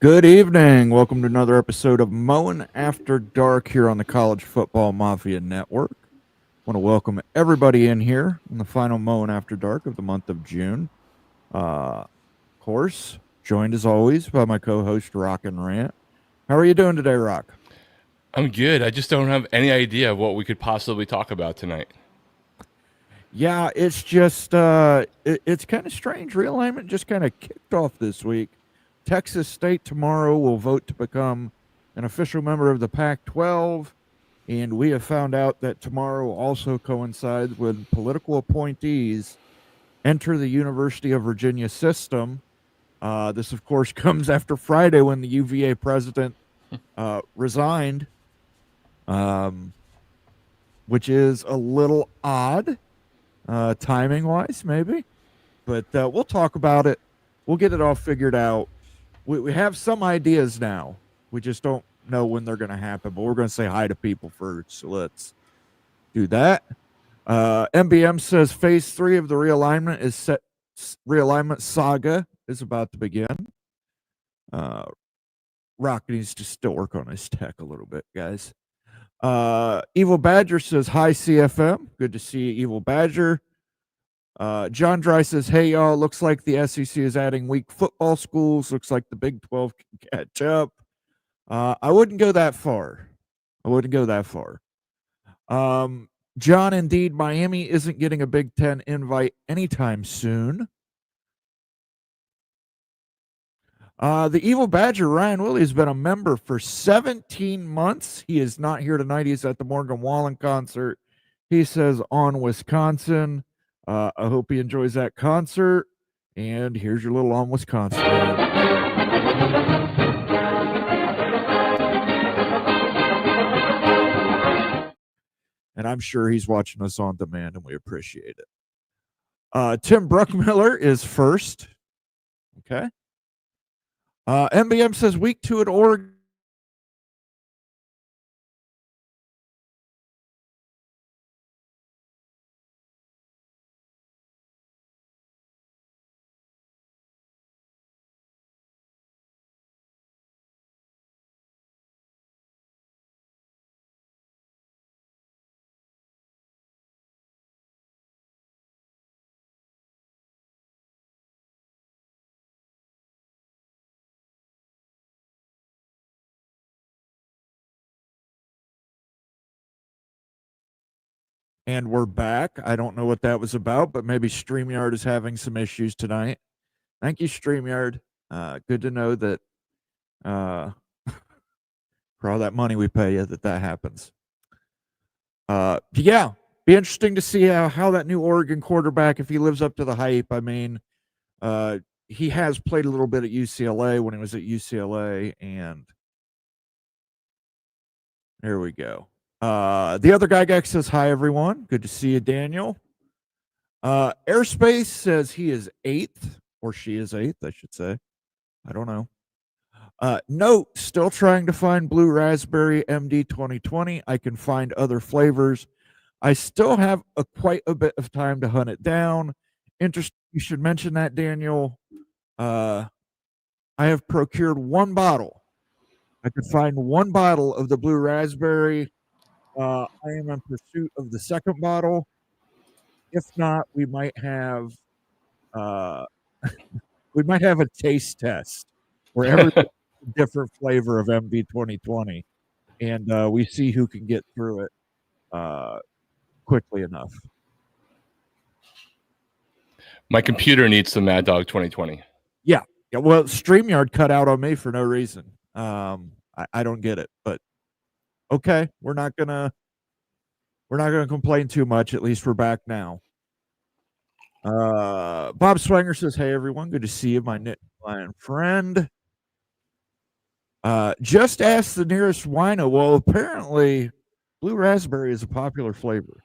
Good evening. Welcome to another episode of Mowing After Dark here on the College Football Mafia Network. I want to welcome everybody in here on the final Mowing After Dark of the month of June. Of course, joined as always by my co-host Rock and Rant. How are you doing today, Rock? I'm good. I just don't have any idea what we could possibly talk about tonight. Yeah, it's just it's kind of strange. Realignment just kind of kicked off this week. Texas State tomorrow will vote to become an official member of the Pac-12, and we have found out that tomorrow also coincides with political appointees enter the University of Virginia system. This, of course, comes after Friday when the UVA president resigned, which is a little odd. Timing wise, maybe, but we'll talk about it. We'll get it all figured out. We have some ideas now. We just don't know when they're going to happen, but we're going to say hi to people first. So let's do that. MBM says phase 3 of the realignment is set. Realignment saga is about to begin. Rock needs to still work on his tech a little bit, guys. Evil Badger says, hi, CFM. Good to see you, Evil Badger. John Dry says, hey, y'all, looks like the SEC is adding weak football schools. Looks like the Big 12 can catch up. I wouldn't go that far. John, indeed, Miami isn't getting a Big 10 invite anytime soon. The Evil Badger, Ryan Willie, has been a member for 17 months. He is not here tonight. He's at the Morgan Wallen concert. He says on Wisconsin. I hope he enjoys that concert. And here's your little on Wisconsin. And I'm sure he's watching us on demand, and we appreciate it. Tim Bruckmiller is first. Okay. MBM says week 2 at Oregon. And we're back. I don't know what that was about, but maybe StreamYard is having some issues tonight. Thank you, StreamYard. Good to know that for all that money we pay you, that happens. Yeah, be interesting to see how that new Oregon quarterback, if he lives up to the hype. I mean, he has played a little bit at UCLA when he was at UCLA, and there we go. The other guy says, hi, everyone. Good to see you, Daniel. Airspace says he is 8th, or she is 8th, I should say. I don't know. Note, still trying to find Blue Raspberry MD 2020. I can find other flavors. I still have quite a bit of time to hunt it down. Interesting, you should mention that, Daniel. I have procured one bottle. I could find one bottle of the Blue Raspberry. I am in pursuit of the second bottle. If not, we might have a taste test where every different flavor of MD 2020, and we see who can get through it quickly enough. My computer needs some Mad Dog 2020. Yeah. Well, StreamYard cut out on me for no reason. I don't get it, but okay, we're not gonna complain too much. At least we're back now. Bob Swanger says, hey, everyone. Good to see you, my knit lion friend. Just ask the nearest wino. Well, apparently, Blue Raspberry is a popular flavor.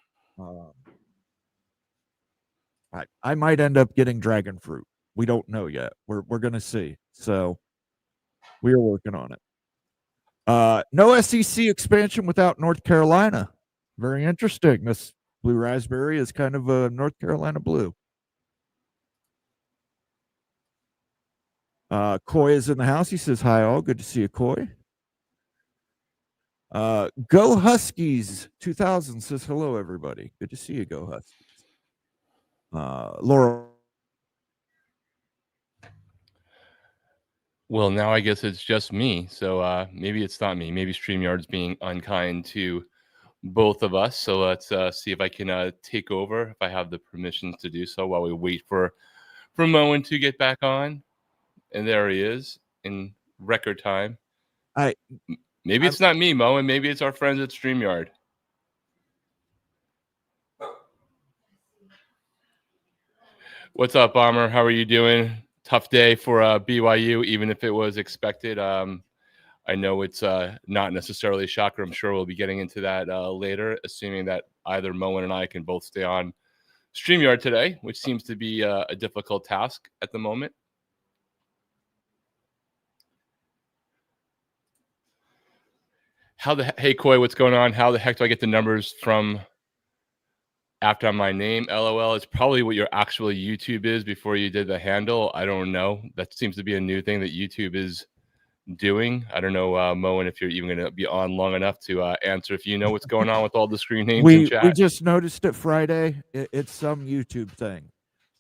I might end up getting dragon fruit. We don't know yet. We're gonna see. So we are working on it. No SEC expansion without North Carolina. Very interesting. This Blue Raspberry is kind of a North Carolina blue. Coy is in the house. He says, hi, all. Good to see you, Coy. Go Huskies 2000 says, hello, everybody. Good to see you, Go Huskies. Laura. Well, now I guess it's just me. So maybe it's not me. Maybe StreamYard's being unkind to both of us. So let's see if I can take over, if I have the permissions to do so, while we wait for Moen to get back on. And there he is in record time. Maybe it's not me, Moen. Maybe it's our friends at StreamYard. What's up, Bomber? How are you doing? Tough day for BYU, even if it was expected. I know it's not necessarily a shocker. I'm sure we'll be getting into that later, assuming that either Moen and I can both stay on StreamYard today, which seems to be a difficult task at the moment. Hey, Coy, what's going on? How the heck do I get the numbers from after my name? LOL. It's probably what your actual YouTube is before you did the handle. I don't know. That seems to be a new thing that YouTube is doing. I don't know, Moen, if you're even going to be on long enough to answer if you know what's going on with all the screen names in chat. We just noticed it Friday. It's some YouTube thing.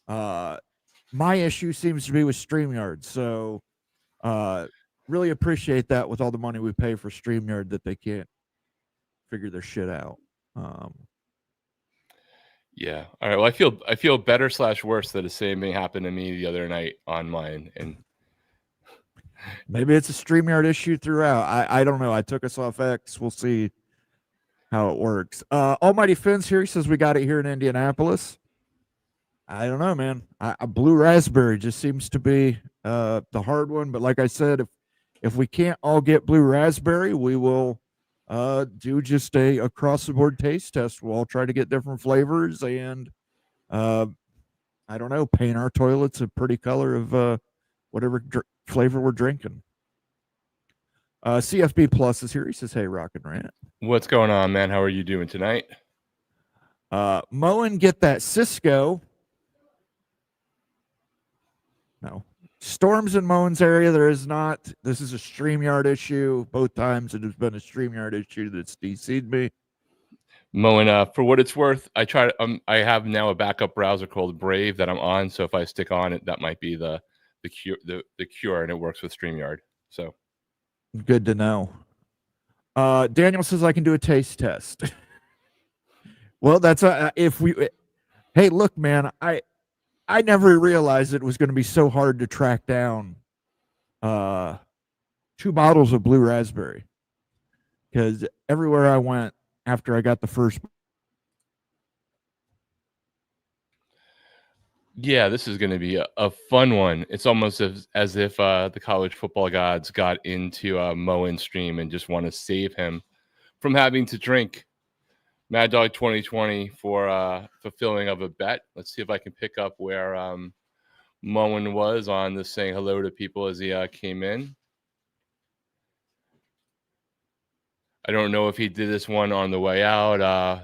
My issue seems to be with StreamYard. So really appreciate that with all the money we pay for StreamYard that they can't figure their shit out. Yeah. All right. Well, I feel better / worse that the same thing happened to me the other night on mine, and maybe it's a StreamYard issue throughout. I don't know. I took us off X. We'll see how it works. Almighty Finn's here. He says we got it here in Indianapolis. I don't know, man. A blue raspberry just seems to be the hard one. But like I said, if we can't all get blue raspberry, we will do just a across the board taste test. We'll all try to get different flavors and I don't know, paint our toilets a pretty color of whatever flavor we're drinking. CFB Plus is here. He says, hey, Rock and Rant. What's going on, man? How are you doing tonight? Moen, get that Cisco. No. Storms in Moen's area, there is not. This is a StreamYard issue. Both times it has been a StreamYard issue that's DC'd me. Moen, for what it's worth, I have now a backup browser called Brave that I'm on. So if I stick on it, that might be the cure, and it works with StreamYard. So good to know. Daniel says I can do a taste test. Well, that's hey, look, man, I never realized it was going to be so hard to track down 2 bottles of blue raspberry, because everywhere I went after I got the first. Yeah, this is going to be a fun one. It's almost as if the college football gods got into Moen's stream and just want to save him from having to drink Mad Dog 2020 for fulfilling of a bet. Let's see if I can pick up where Moen was on this saying hello to people as he came in. I don't know if he did this one on the way out.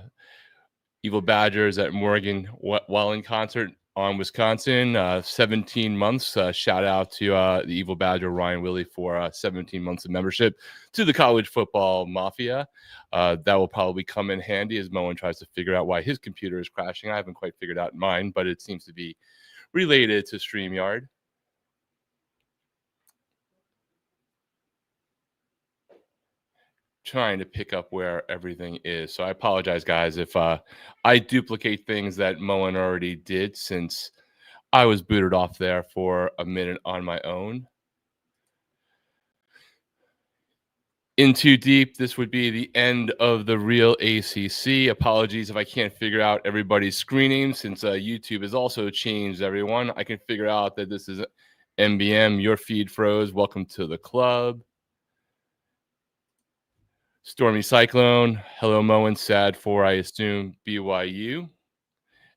Evil Badgers at Morgan Wallen concert on Wisconsin, 17 months. Shout out to the Evil Badger Ryan Willie for 17 months of membership to the college football mafia. That will probably come in handy as Moen tries to figure out why his computer is crashing. I haven't quite figured out mine, but it seems to be related to StreamYard. Trying to pick up where everything is. So I apologize, guys, if I duplicate things that Moen already did, since I was booted off there for a minute on my own. In too deep, this would be the end of the real ACC. Apologies if I can't figure out everybody's screen name, since YouTube has also changed everyone. I can figure out that this is MBM. Your feed froze. Welcome to the club. Stormy Cyclone. Hello, Moen. Sad for, I assume, BYU.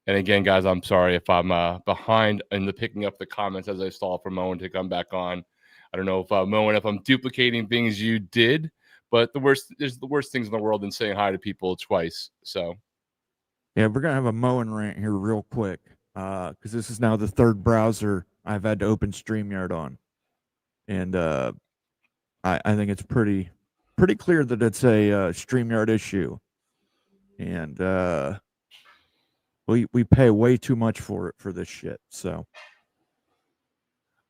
And again, guys, I'm sorry if I'm behind in the picking up the comments as I stall for Moen to come back on. I don't know if Moen, if I'm duplicating things you did, but there's the worst things in the world than saying hi to people twice. So yeah, we're gonna have a Moen rant here real quick, because this is now the 3rd browser I've had to open StreamYard on. And I think it's pretty clear that it's a StreamYard issue. And we pay way too much for this shit. So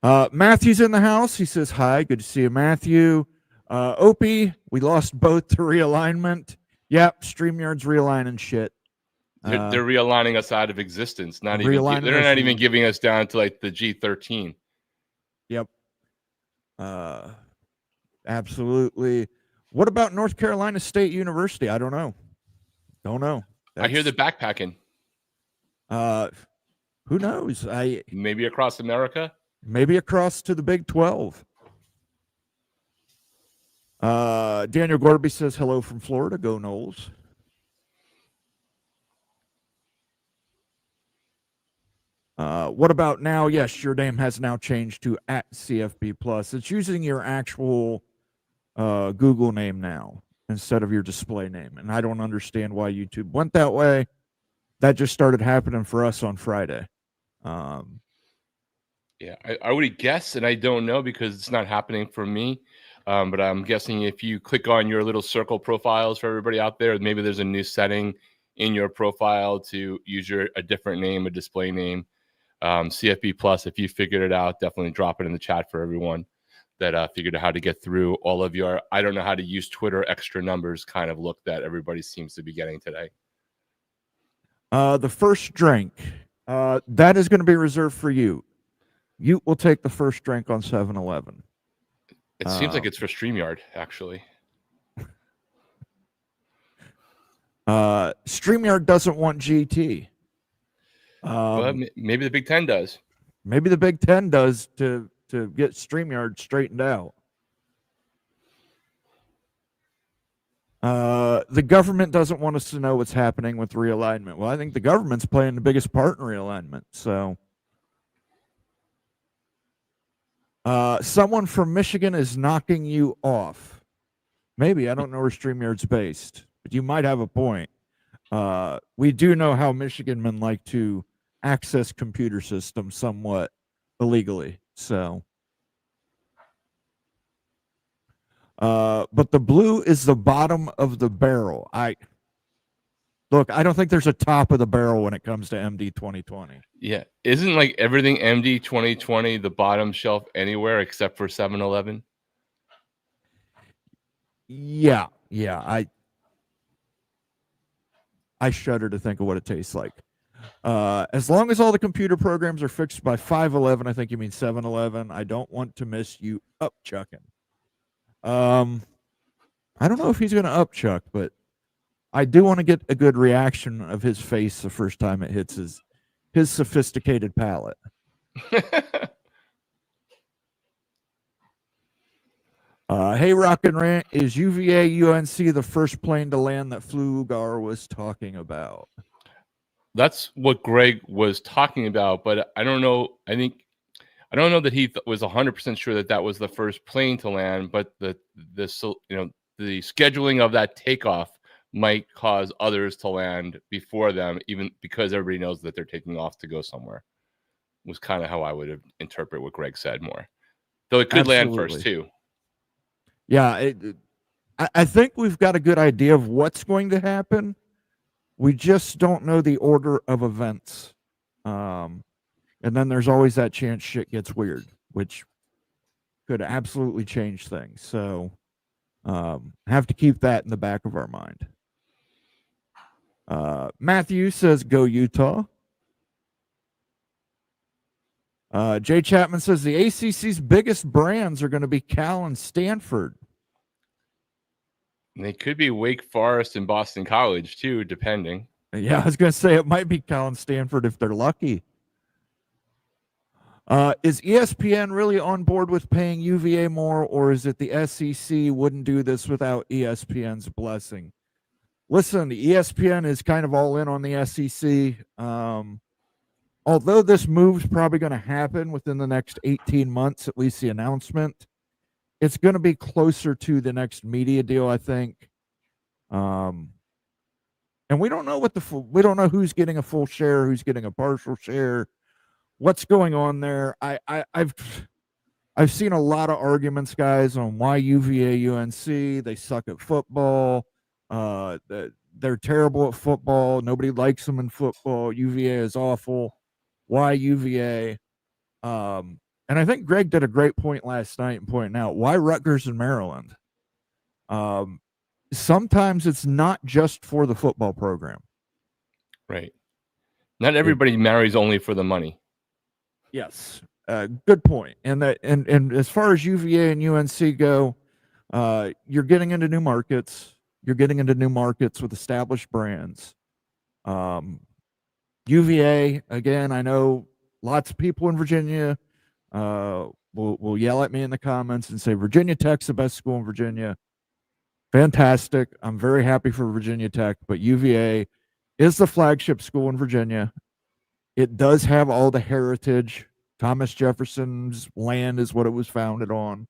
Matthew's in the house. He says hi. Good to see you, Matthew. Opie, we lost both to realignment. Yep, StreamYard's realigning shit. They're realigning us out of existence. They're not even giving us down to like the G13. Yep. Absolutely. What about North Carolina State University? I don't know. I hear they're backpacking. Who knows? Maybe across America. Maybe across to the Big 12. Daniel Gorby says hello from Florida. Go Noles. What about now? Yes, your name has now changed to @CFB Plus. It's using your actual Google name now instead of your display name. And I don't understand why YouTube went that way. That just started happening for us on Friday. Yeah, I would guess, and I don't know because it's not happening for me. But I'm guessing if you click on your little circle profiles for everybody out there, maybe there's a new setting in your profile to use a different name, a display name. CFB Plus, if you figured it out, definitely drop it in the chat for everyone that figured out how to get through all of your, I don't know how to use Twitter extra numbers kind of look that everybody seems to be getting today. The first drink, that is going to be reserved for you. You will take the first drink on 7-Eleven. It seems like it's for StreamYard, actually. StreamYard doesn't want GT. Well, maybe the Big Ten does. Maybe the Big Ten does to get StreamYard straightened out. The government doesn't want us to know what's happening with realignment. Well, I think the government's playing the biggest part in realignment. So, someone from Michigan is knocking you off. Maybe. I don't know where StreamYard's based, but you might have a point. We do know how Michigan men like to access computer systems somewhat illegally. So, but the blue is the bottom of the barrel. I don't think there's a top of the barrel when it comes to MD 2020. Yeah. Isn't like everything MD 2020 the bottom shelf anywhere except for 7-Eleven? Yeah. I shudder to think of what it tastes like. As long as all the computer programs are fixed by 5-11, I think you mean 7-Eleven. I don't want to miss you upchucking. I don't know if he's going to upchuck, but I do want to get a good reaction of his face the first time it hits his sophisticated palate. Hey, Rock and Rant, is UVA UNC the first plane to land that Flugar was talking about? That's what Greg was talking about, but I don't know. I don't know that he was 100% sure that was the first plane to land, but the scheduling of that takeoff might cause others to land before them, even because everybody knows that they're taking off to go somewhere. Was kind of how I would interpret what Greg said more. Though it could land first too. Yeah, I think we've got a good idea of what's going to happen. We just don't know the order of events. And then there's always that chance shit gets weird, which could absolutely change things. So have to keep that in the back of our mind. Matthew says, go Utah. Jay Chapman says the ACC's biggest brands are going to be Cal and Stanford. And they could be Wake Forest and Boston College too, depending. Yeah, I was going to say it might be Cal and Stanford if they're lucky. Is ESPN really on board with paying UVA more, or is it the SEC wouldn't do this without ESPN's blessing? Listen, the ESPN is kind of all in on the SEC. Although this move's probably going to happen within the next 18 months, at least the announcement, it's going to be closer to the next media deal, I think. And we don't know we don't know who's getting a full share, who's getting a partial share, what's going on there. I've seen a lot of arguments, guys, on why UVA, UNC, they suck at football. They're terrible at football. Nobody likes them in football. UVA is awful. Why UVA? And I think Greg did a great point last night in pointing out why Rutgers and Maryland. Sometimes it's not just for the football program. Right. Not everybody marries only for the money. Yes. Good point. And as far as UVA and UNC go, you're getting into new markets. You're getting into new markets with established brands. UVA, again, I know lots of people in Virginia will yell at me in the comments and say Virginia Tech's the best school in Virginia. Fantastic. I'm very happy for Virginia Tech, but UVA is the flagship school in Virginia. It does have all the heritage. Thomas Jefferson's land is what it was founded on.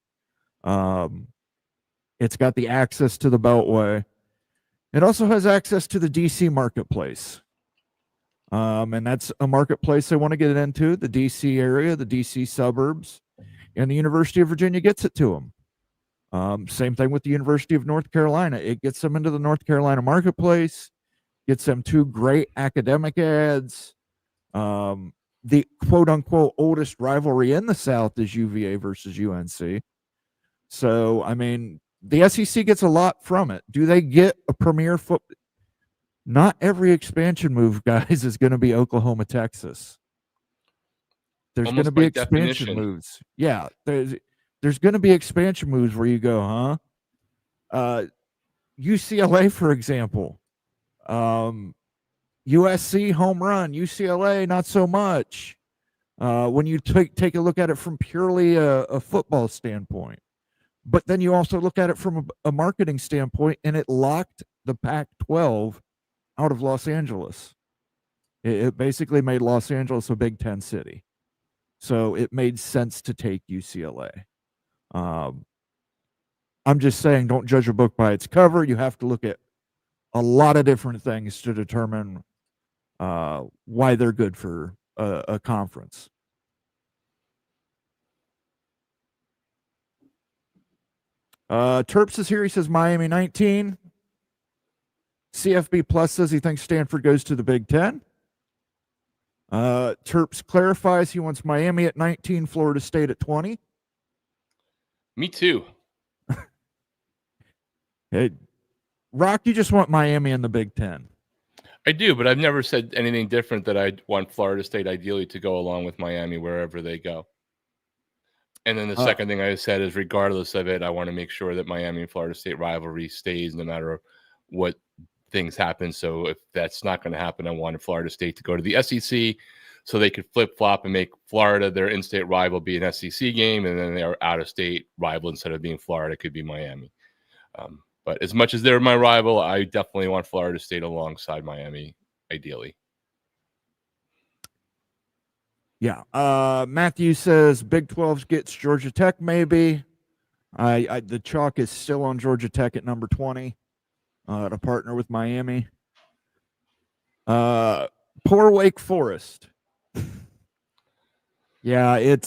It's got the access to the Beltway. It also has access to the DC marketplace. And that's a marketplace they want to get into, the DC area, the DC suburbs, and the University of Virginia gets it to them. Same thing with the University of North Carolina. It gets them into the North Carolina marketplace, gets them 2 great academic ads. The quote unquote oldest rivalry in the South is UVA versus UNC. So, I mean, the SEC gets a lot from it. Do they get a premier foot? Not every expansion move, guys, is going to be Oklahoma, Texas. There's going to be expansion moves. Yeah, there's going to be expansion moves where you go, huh? UCLA, for example. USC, home run. UCLA, not so much. When you take a look at it from purely a football standpoint. But then you also look at it from a marketing standpoint, and it locked the Pac-12 out of Los Angeles. It basically made Los Angeles a Big Ten city. So it made sense to take UCLA. I'm just saying, don't judge a book by its cover. You have to look at a lot of different things to determine why they're good for a conference. Terps is here. He says Miami 19. CFB Plus says he thinks Stanford goes to the Big Ten. Terps clarifies he wants Miami at 19, Florida State at 20. Me too. Hey, Rock, you just want Miami in the Big Ten. I do, but I've never said anything different that I want Florida State ideally to go along with Miami wherever they go. And then the second thing I said is regardless of it, I want to make sure that Miami and Florida State rivalry stays no matter what things happen. So if that's not going to happen, I wanted Florida State to go to the SEC so they could flip-flop and make Florida their in-state rival be an SEC game, and then their out-of-state rival, instead of being Florida, could be Miami. But as much as they're my rival, I definitely want Florida State alongside Miami, ideally. Yeah. Matthew says Big 12 gets Georgia Tech, maybe. The chalk is still on Georgia Tech at number 20 to partner with Miami. Poor Wake Forest. Yeah,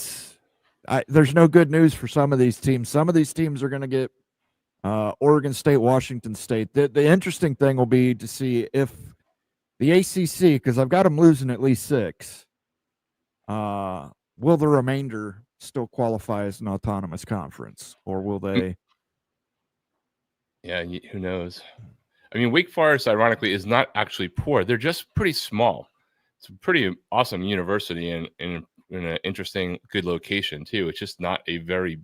there's no good news for some of these teams. Some of these teams are going to get Oregon State, Washington State. The interesting thing will be to see if the ACC, because I've got them losing at least 6, will the remainder still qualify as an autonomous conference, or will they? Yeah, who knows? I mean, Wake Forest, ironically, is not actually poor. They're just pretty small. It's a pretty awesome university and in an interesting, good location, too. It's just not a very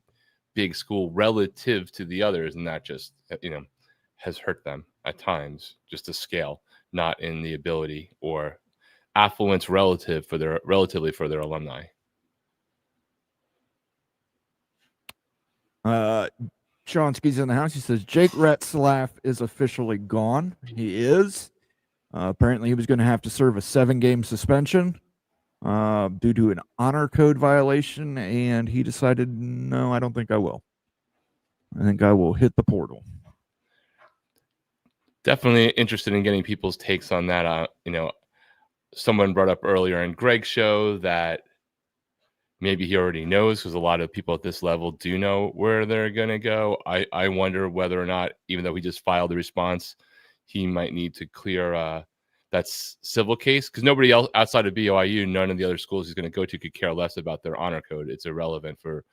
big school relative to the others, and that just, has hurt them at times, just the scale, not in the ability or affluence relatively for their alumni. Chonsky's in the house. He says Jake Retzlaff is officially gone. He is. Apparently, he was going to have to serve a 7-game suspension due to an honor code violation, and he decided, no, I don't think I will. I think I will hit the portal. Definitely interested in getting people's takes on that. Someone brought up earlier in Greg's show that maybe he already knows, because a lot of people at this level do know where they're going to go. I wonder whether or not, even though he just filed the response, he might need to clear that civil case, because nobody else outside of BYU, none of the other schools he's going to go to could care less about their honor code. It's irrelevant for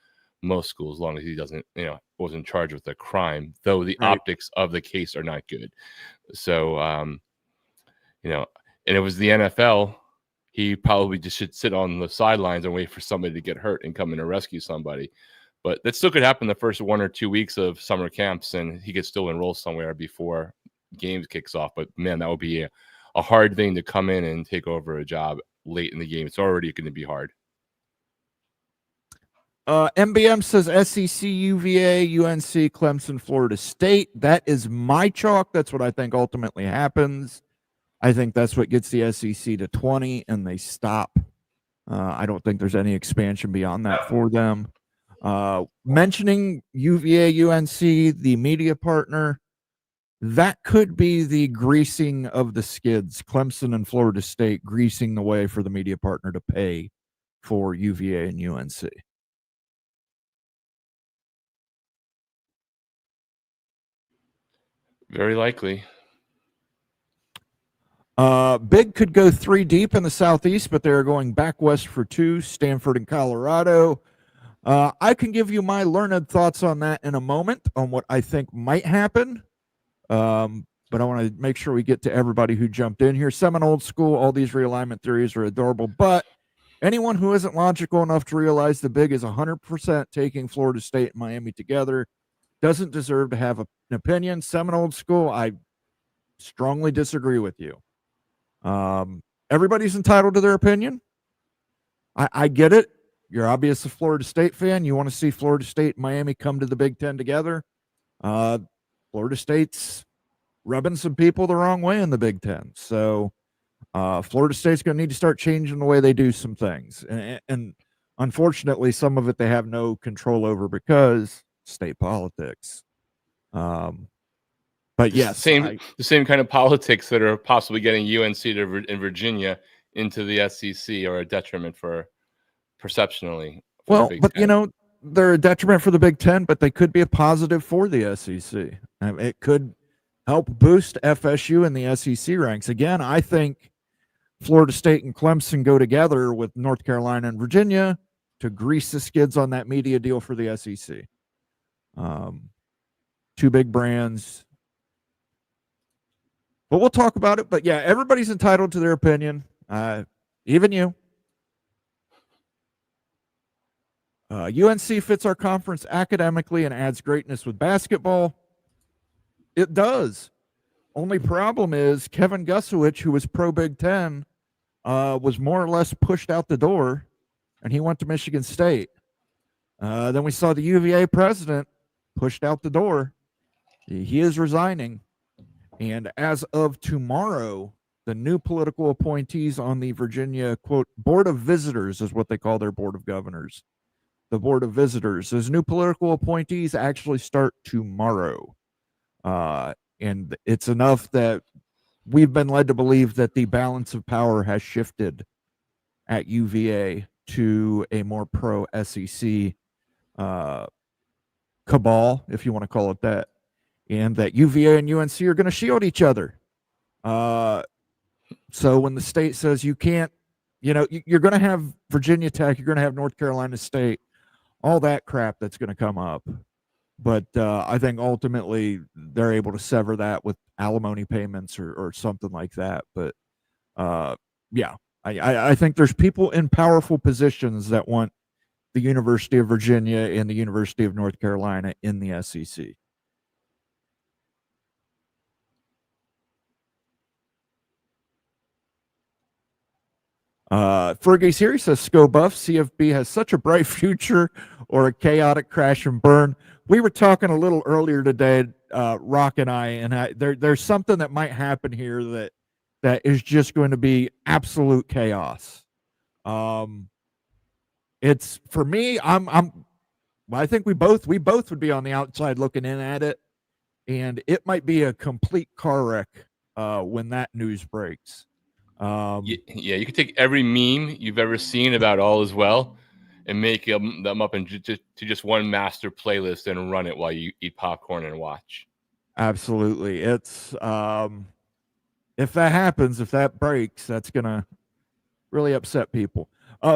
most schools, as long as he doesn't, wasn't charged with a crime, though the optics of the case are not good. So, and it was the NFL. He probably just should sit on the sidelines and wait for somebody to get hurt and come in and rescue somebody. But that still could happen the first 1 or 2 weeks of summer camps, and he could still enroll somewhere before games kicks off. But man, that would be a hard thing to come in and take over a job late in the game. It's already going to be hard. MBM says SEC, UVA, UNC, Clemson, Florida State. That is my chalk. That's what I think ultimately happens. I think that's what gets the SEC to 20, and they stop. I don't think there's any expansion beyond that for them. Mentioning UVA, UNC, the media partner, that could be the greasing of the skids. Clemson and Florida State greasing the way for the media partner to pay for UVA and UNC. Very likely. Big could go 3 deep in the Southeast, but they're going back west for 2, Stanford and Colorado. I can give you my learned thoughts on that in a moment on what I think might happen. But I want to make sure we get to everybody who jumped in here. Seminole School, all these realignment theories are adorable, but anyone who isn't logical enough to realize the Big is 100% taking Florida State and Miami together doesn't deserve to have an opinion. Seminole School, I strongly disagree with you. Everybody's entitled to their opinion. I get it. You're obviously a Florida State fan. You want to see Florida State and Miami come to the Big Ten together. Florida State's rubbing some people the wrong way in the Big Ten. So Florida State's going to need to start changing the way they do some things. And unfortunately, some of it they have no control over because state politics. But yes, the same kind of politics that are possibly getting UNC and Virginia into the SEC are a detriment for perceptionally. Well, but they're a detriment for the Big Ten, but they could be a positive for the SEC. It could help boost FSU in the SEC ranks. Again, I think Florida State and Clemson go together with North Carolina and Virginia to grease the skids on that media deal for the SEC. 2 big brands. But we'll talk about it. But yeah, everybody's entitled to their opinion, even you. UNC fits our conference academically and adds greatness with basketball. It does. Only problem is Kevin Guskiewicz, who was pro Big Ten, was more or less pushed out the door, and he went to Michigan State. Then we saw the UVA president pushed out the door. He is resigning. And as of tomorrow, the new political appointees on the Virginia, quote, Board of Visitors is what they call their Board of Governors. The Board of Visitors. Those new political appointees actually start tomorrow. And it's enough that we've been led to believe that the balance of power has shifted at UVA to a more pro-SEC cabal, if you want to call it that, and that UVA and UNC are going to shield each other. So when the state says you can't, you're going to have Virginia Tech, you're going to have North Carolina State, all that crap that's going to come up. But I think ultimately they're able to sever that with alimony payments or something like that. But yeah, I think there's people in powerful positions that want the University of Virginia and the University of North Carolina in the SEC. Fergie's here. He says, Sco Buff, CFB has such a bright future or a chaotic crash and burn. We were talking a little earlier today, Rock and I, there's something that might happen here that is just going to be absolute chaos. It's for me, I think we both would be on the outside looking in at it, and it might be a complete car wreck when that news breaks. Yeah, you could take every meme you've ever seen about all is well and make them up into just one master playlist and run it while you eat popcorn and watch. Absolutely. It's if that happens, if that breaks, that's gonna really upset people.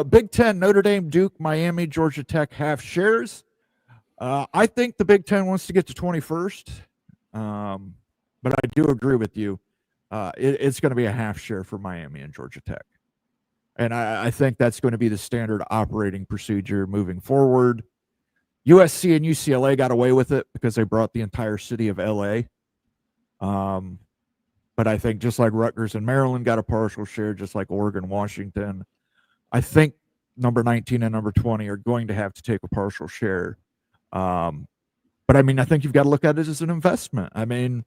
Big Ten: Notre Dame, Duke, Miami, Georgia Tech half shares. I think the Big Ten wants to get to 21st, but I do agree with you. It's going to be a half share for Miami and Georgia Tech. And I think that's going to be the standard operating procedure moving forward. USC and UCLA got away with it because they brought the entire city of LA. But I think just like Rutgers and Maryland got a partial share, just like Oregon, Washington, I think number 19 and number 20 are going to have to take a partial share. But I mean, I think you've got to look at it as an investment. I mean,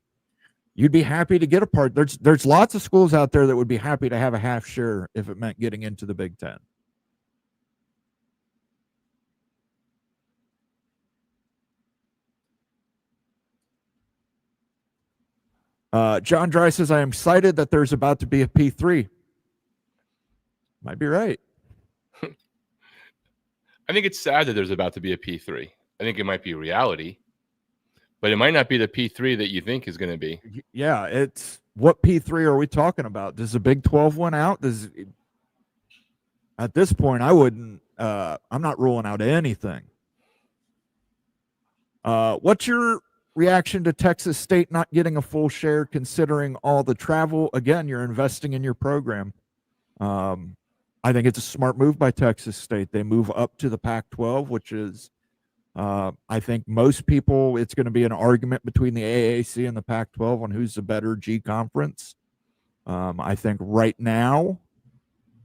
you'd be happy to get a part. There's lots of schools out there that would be happy to have a half share if it meant getting into the Big Ten. John Dry says, I am excited that there's about to be a P3. Might be right. I think it's sad that there's about to be a P3. I think it might be reality, but it might not be the P3 that you think is going to be. Yeah, it's what P3 are we talking about? Does the Big 12 one out? At this point, I wouldn't. I'm not ruling out anything. What's your reaction to Texas State not getting a full share, considering all the travel? Again, you're investing in your program. I think it's a smart move by Texas State. They move up to the Pac-12, which is, I think most people, it's going to be an argument between the AAC and the Pac-12 on who's the better G conference. I think right now,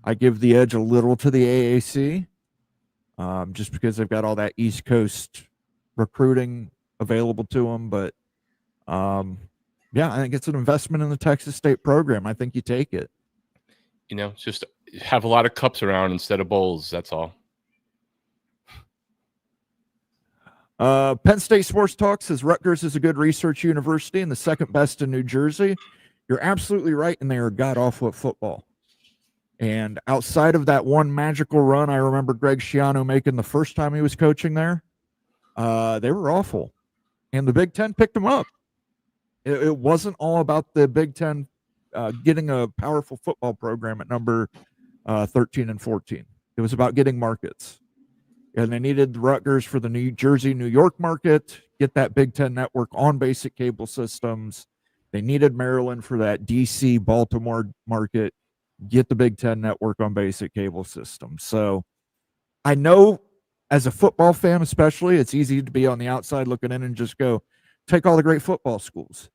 I give the edge a little to the AAC, just because they've got all that East Coast recruiting available to them. But yeah, I think it's an investment in the Texas State program. I think you take it. You know, just have a lot of cups around instead of bowls. That's all. Penn State Sports Talk says Rutgers is a good research university and the second best in New Jersey. You're absolutely right, and they are god-awful at football. And outside of that one magical run I remember Greg Schiano making the first time he was coaching there, they were awful. And the Big Ten picked them up. It wasn't all about the Big Ten getting a powerful football program at number 13 and 14. It was about getting markets. And they needed Rutgers for the New Jersey, New York market, get that Big Ten network on basic cable systems. They needed Maryland for that DC, Baltimore market, get the Big Ten network on basic cable systems. So I know as a football fan especially, it's easy to be on the outside looking in and just go, take all the great football schools.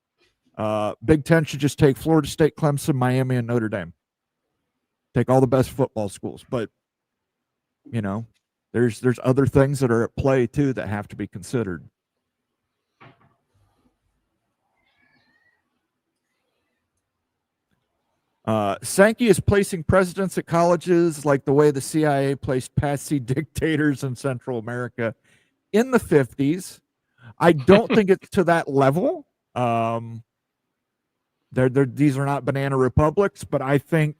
Big Ten should just take Florida State, Clemson, Miami, and Notre Dame. Take all the best football schools. But, you know, there's other things that are at play, too, that have to be considered. Sankey is placing presidents at colleges like the way the CIA placed patsy dictators in Central America in the 50s. I don't think it's to that level. These are not banana republics, but I think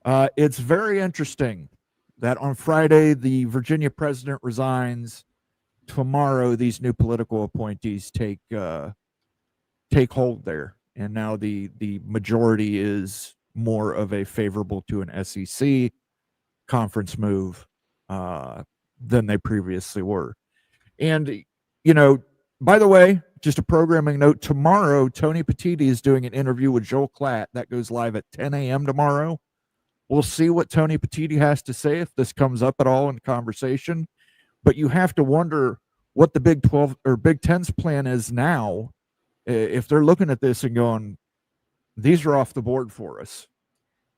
it's very interesting that on Friday, the Virginia president resigns. Tomorrow, these new political appointees take hold there. And now the majority is more of a favorable to an SEC conference move than they previously were. And, you know, by the way, just a programming note, tomorrow, Tony Petitti is doing an interview with Joel Klatt. That goes live at 10 a.m. tomorrow. We'll see what Tony Petitti has to say if this comes up at all in conversation. But you have to wonder what the Big 12 or Big Ten's plan is now. If they're looking at this and going, these are off the board for us.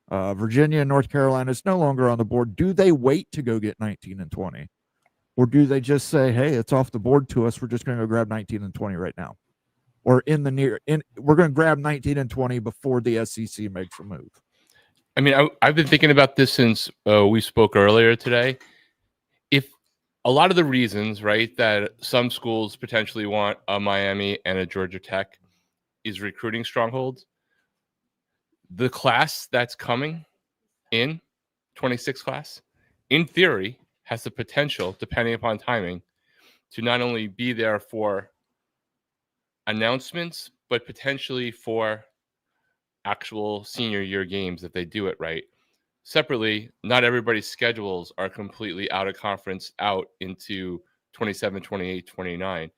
Virginia and North Carolina is no longer on the board. Do they wait to go get 19 and 20? Or do they just say, hey, it's off the board to us. We're just going to go grab 19 and 20 right now. Or we're going to grab 19 and 20 before the SEC makes a move. I mean, I've been thinking about this since we spoke earlier today. If a lot of the reasons, right, that some schools potentially want a Miami and a Georgia Tech is recruiting strongholds, the class that's coming in, 26 class, in theory, has the potential, depending upon timing, to not only be there for announcements, but potentially for actual senior year games if they do it right. Separately, not everybody's schedules are completely out of conference out into 27, 28, 29.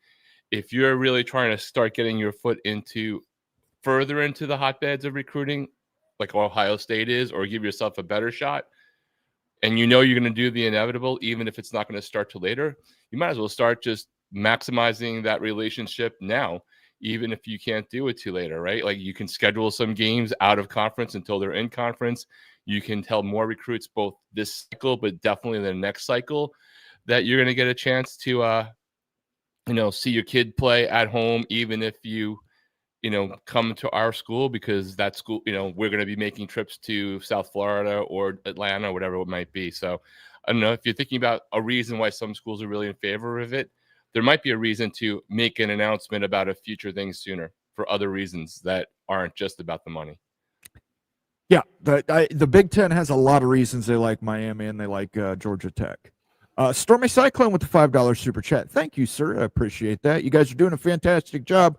If you're really trying to start getting your foot into further into the hotbeds of recruiting, like Ohio State is, or give yourself a better shot, and you know you're going to do the inevitable, even if it's not going to start till later, you might as well start just maximizing that relationship now, even if you can't do it till later, right? Like you can schedule some games out of conference until they're in conference. You can tell more recruits both this cycle, but definitely the next cycle, that you're going to get a chance to, see your kid play at home, even if you come to our school, because that school, we're going to be making trips to South Florida or Atlanta, whatever it might be. So I don't know if you're thinking about a reason why some schools are really in favor of it. There might be a reason to make an announcement about a future thing sooner for other reasons that aren't just about the money. Yeah, the Big Ten has a lot of reasons they like Miami and they like Georgia Tech. Stormy Cyclone with the $5 super chat. Thank you, sir. I appreciate that. You guys are doing a fantastic job.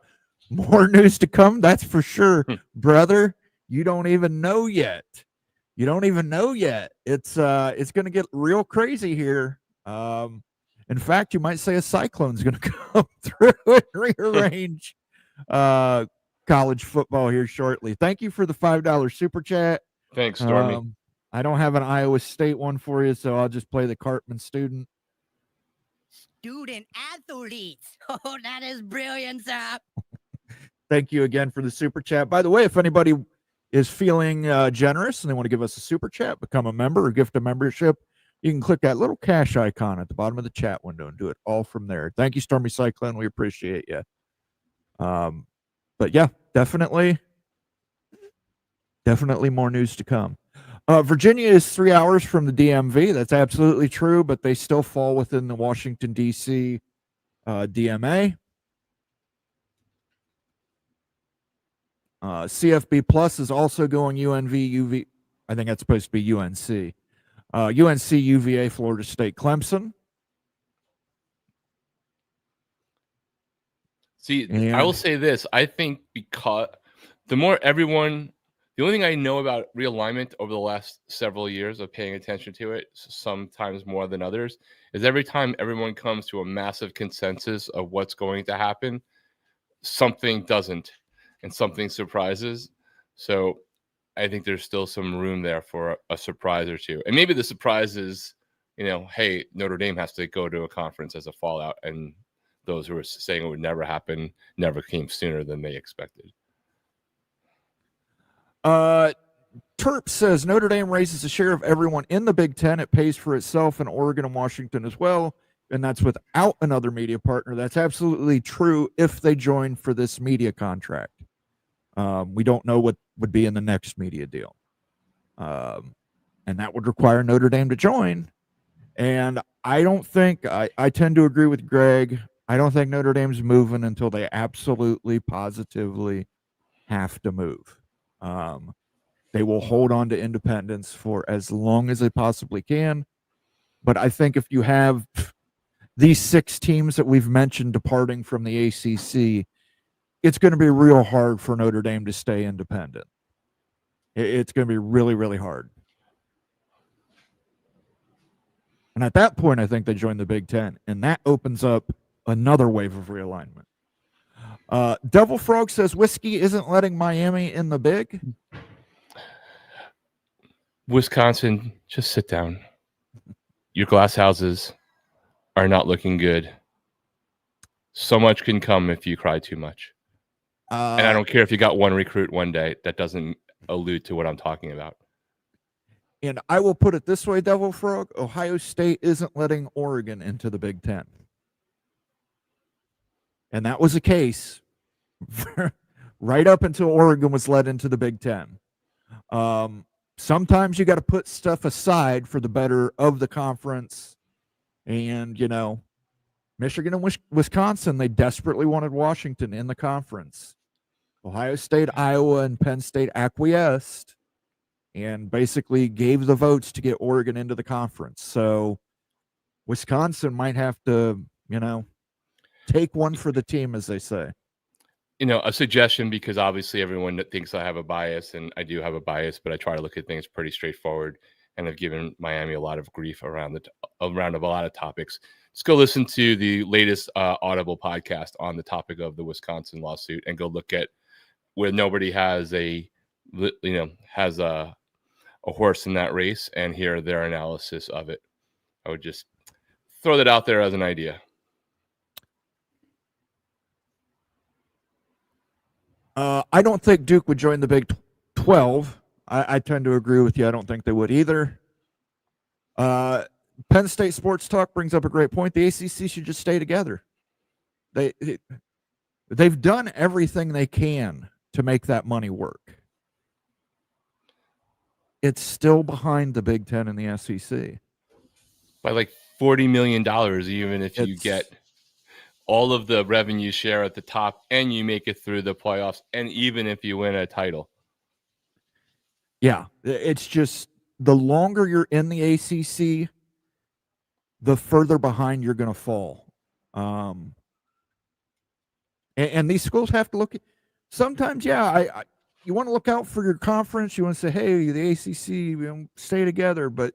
More news to come, that's for sure, brother. You don't even know yet. It's going to get real crazy here. In fact, you might say a cyclone's going to come through and rearrange college football here shortly. Thank you for the $5 super chat. Thanks, Stormy. I don't have an Iowa State one for you, so I'll just play the Cartman student. Student athletes. Oh, that is brilliant, sir. Thank you again for the super chat. By the way, if anybody is feeling generous and they want to give us a super chat, become a member or gift a membership, you can click that little cash icon at the bottom of the chat window and do it all from there. Thank you, Stormy Cyclone. We appreciate you. But yeah, definitely more news to come. Virginia is 3 hours from the DMV. That's absolutely true, but they still fall within the Washington, D.C. DMA. CFB Plus is also going UNV, UV. I think that's supposed to be UNC. UNC, UVA, Florida State, Clemson. See, I will say this. I think because the only thing I know about realignment over the last several years of paying attention to it, sometimes more than others, is every time everyone comes to a massive consensus of what's going to happen, something doesn't, and something surprises. So I think there's still some room there for a surprise or two. And maybe the surprise is, hey, Notre Dame has to go to a conference as a fallout, and those who were saying it would never happen never came sooner than they expected. Terp says Notre Dame raises a share of everyone in the Big Ten. It pays for itself in Oregon and Washington as well, and that's without another media partner. That's absolutely true if they join for this media contract. We don't know what would be in the next media deal. And that would require Notre Dame to join. And I don't think, I tend to agree with Greg. I don't think Notre Dame's moving until they absolutely, positively have to move. They will hold on to independence for as long as they possibly can. But I think if you have these 6 teams that we've mentioned departing from the ACC, it's going to be real hard for Notre Dame to stay independent. It's going to be really, really hard. And at that point, I think they join the Big Ten, and that opens up another wave of realignment. Devil Frog says whiskey isn't letting Miami in the big. Wisconsin, just sit down. Your glass houses are not looking good. So much can come if you cry too much. And I don't care if you got one recruit one day. That doesn't allude to what I'm talking about. And I will put it this way, Devil Frog. Ohio State isn't letting Oregon into the Big Ten. And that was the case right up until Oregon was let into the Big Ten. Sometimes you got to put stuff aside for the better of the conference. And, Michigan and Wisconsin, they desperately wanted Washington in the conference. Ohio State, Iowa, and Penn State acquiesced and basically gave the votes to get Oregon into the conference. So Wisconsin might have to, take one for the team, as they say. A suggestion, because obviously everyone that thinks I have a bias, and I do have a bias, but I try to look at things pretty straightforward, and I've given Miami a lot of grief around a lot of topics. Just go listen to the latest Audible podcast on the topic of the Wisconsin lawsuit, and go look at where nobody has a horse in that race, and hear their analysis of it. I would just throw that out there as an idea. I don't think Duke would join the Big 12. I tend to agree with you. I don't think they would either. Penn State Sports Talk brings up a great point. The ACC should just stay together. They've done everything they can to make that money work. It's still behind the Big Ten and the SEC. By like $40 million, even if you get all of the revenue share at the top and you make it through the playoffs, and even if you win a title. Yeah, it's just the longer you're in the ACC, the further behind you're going to fall. And these schools have to look at, sometimes, you want to look out for your conference. You want to say, hey, the ACC, stay together. But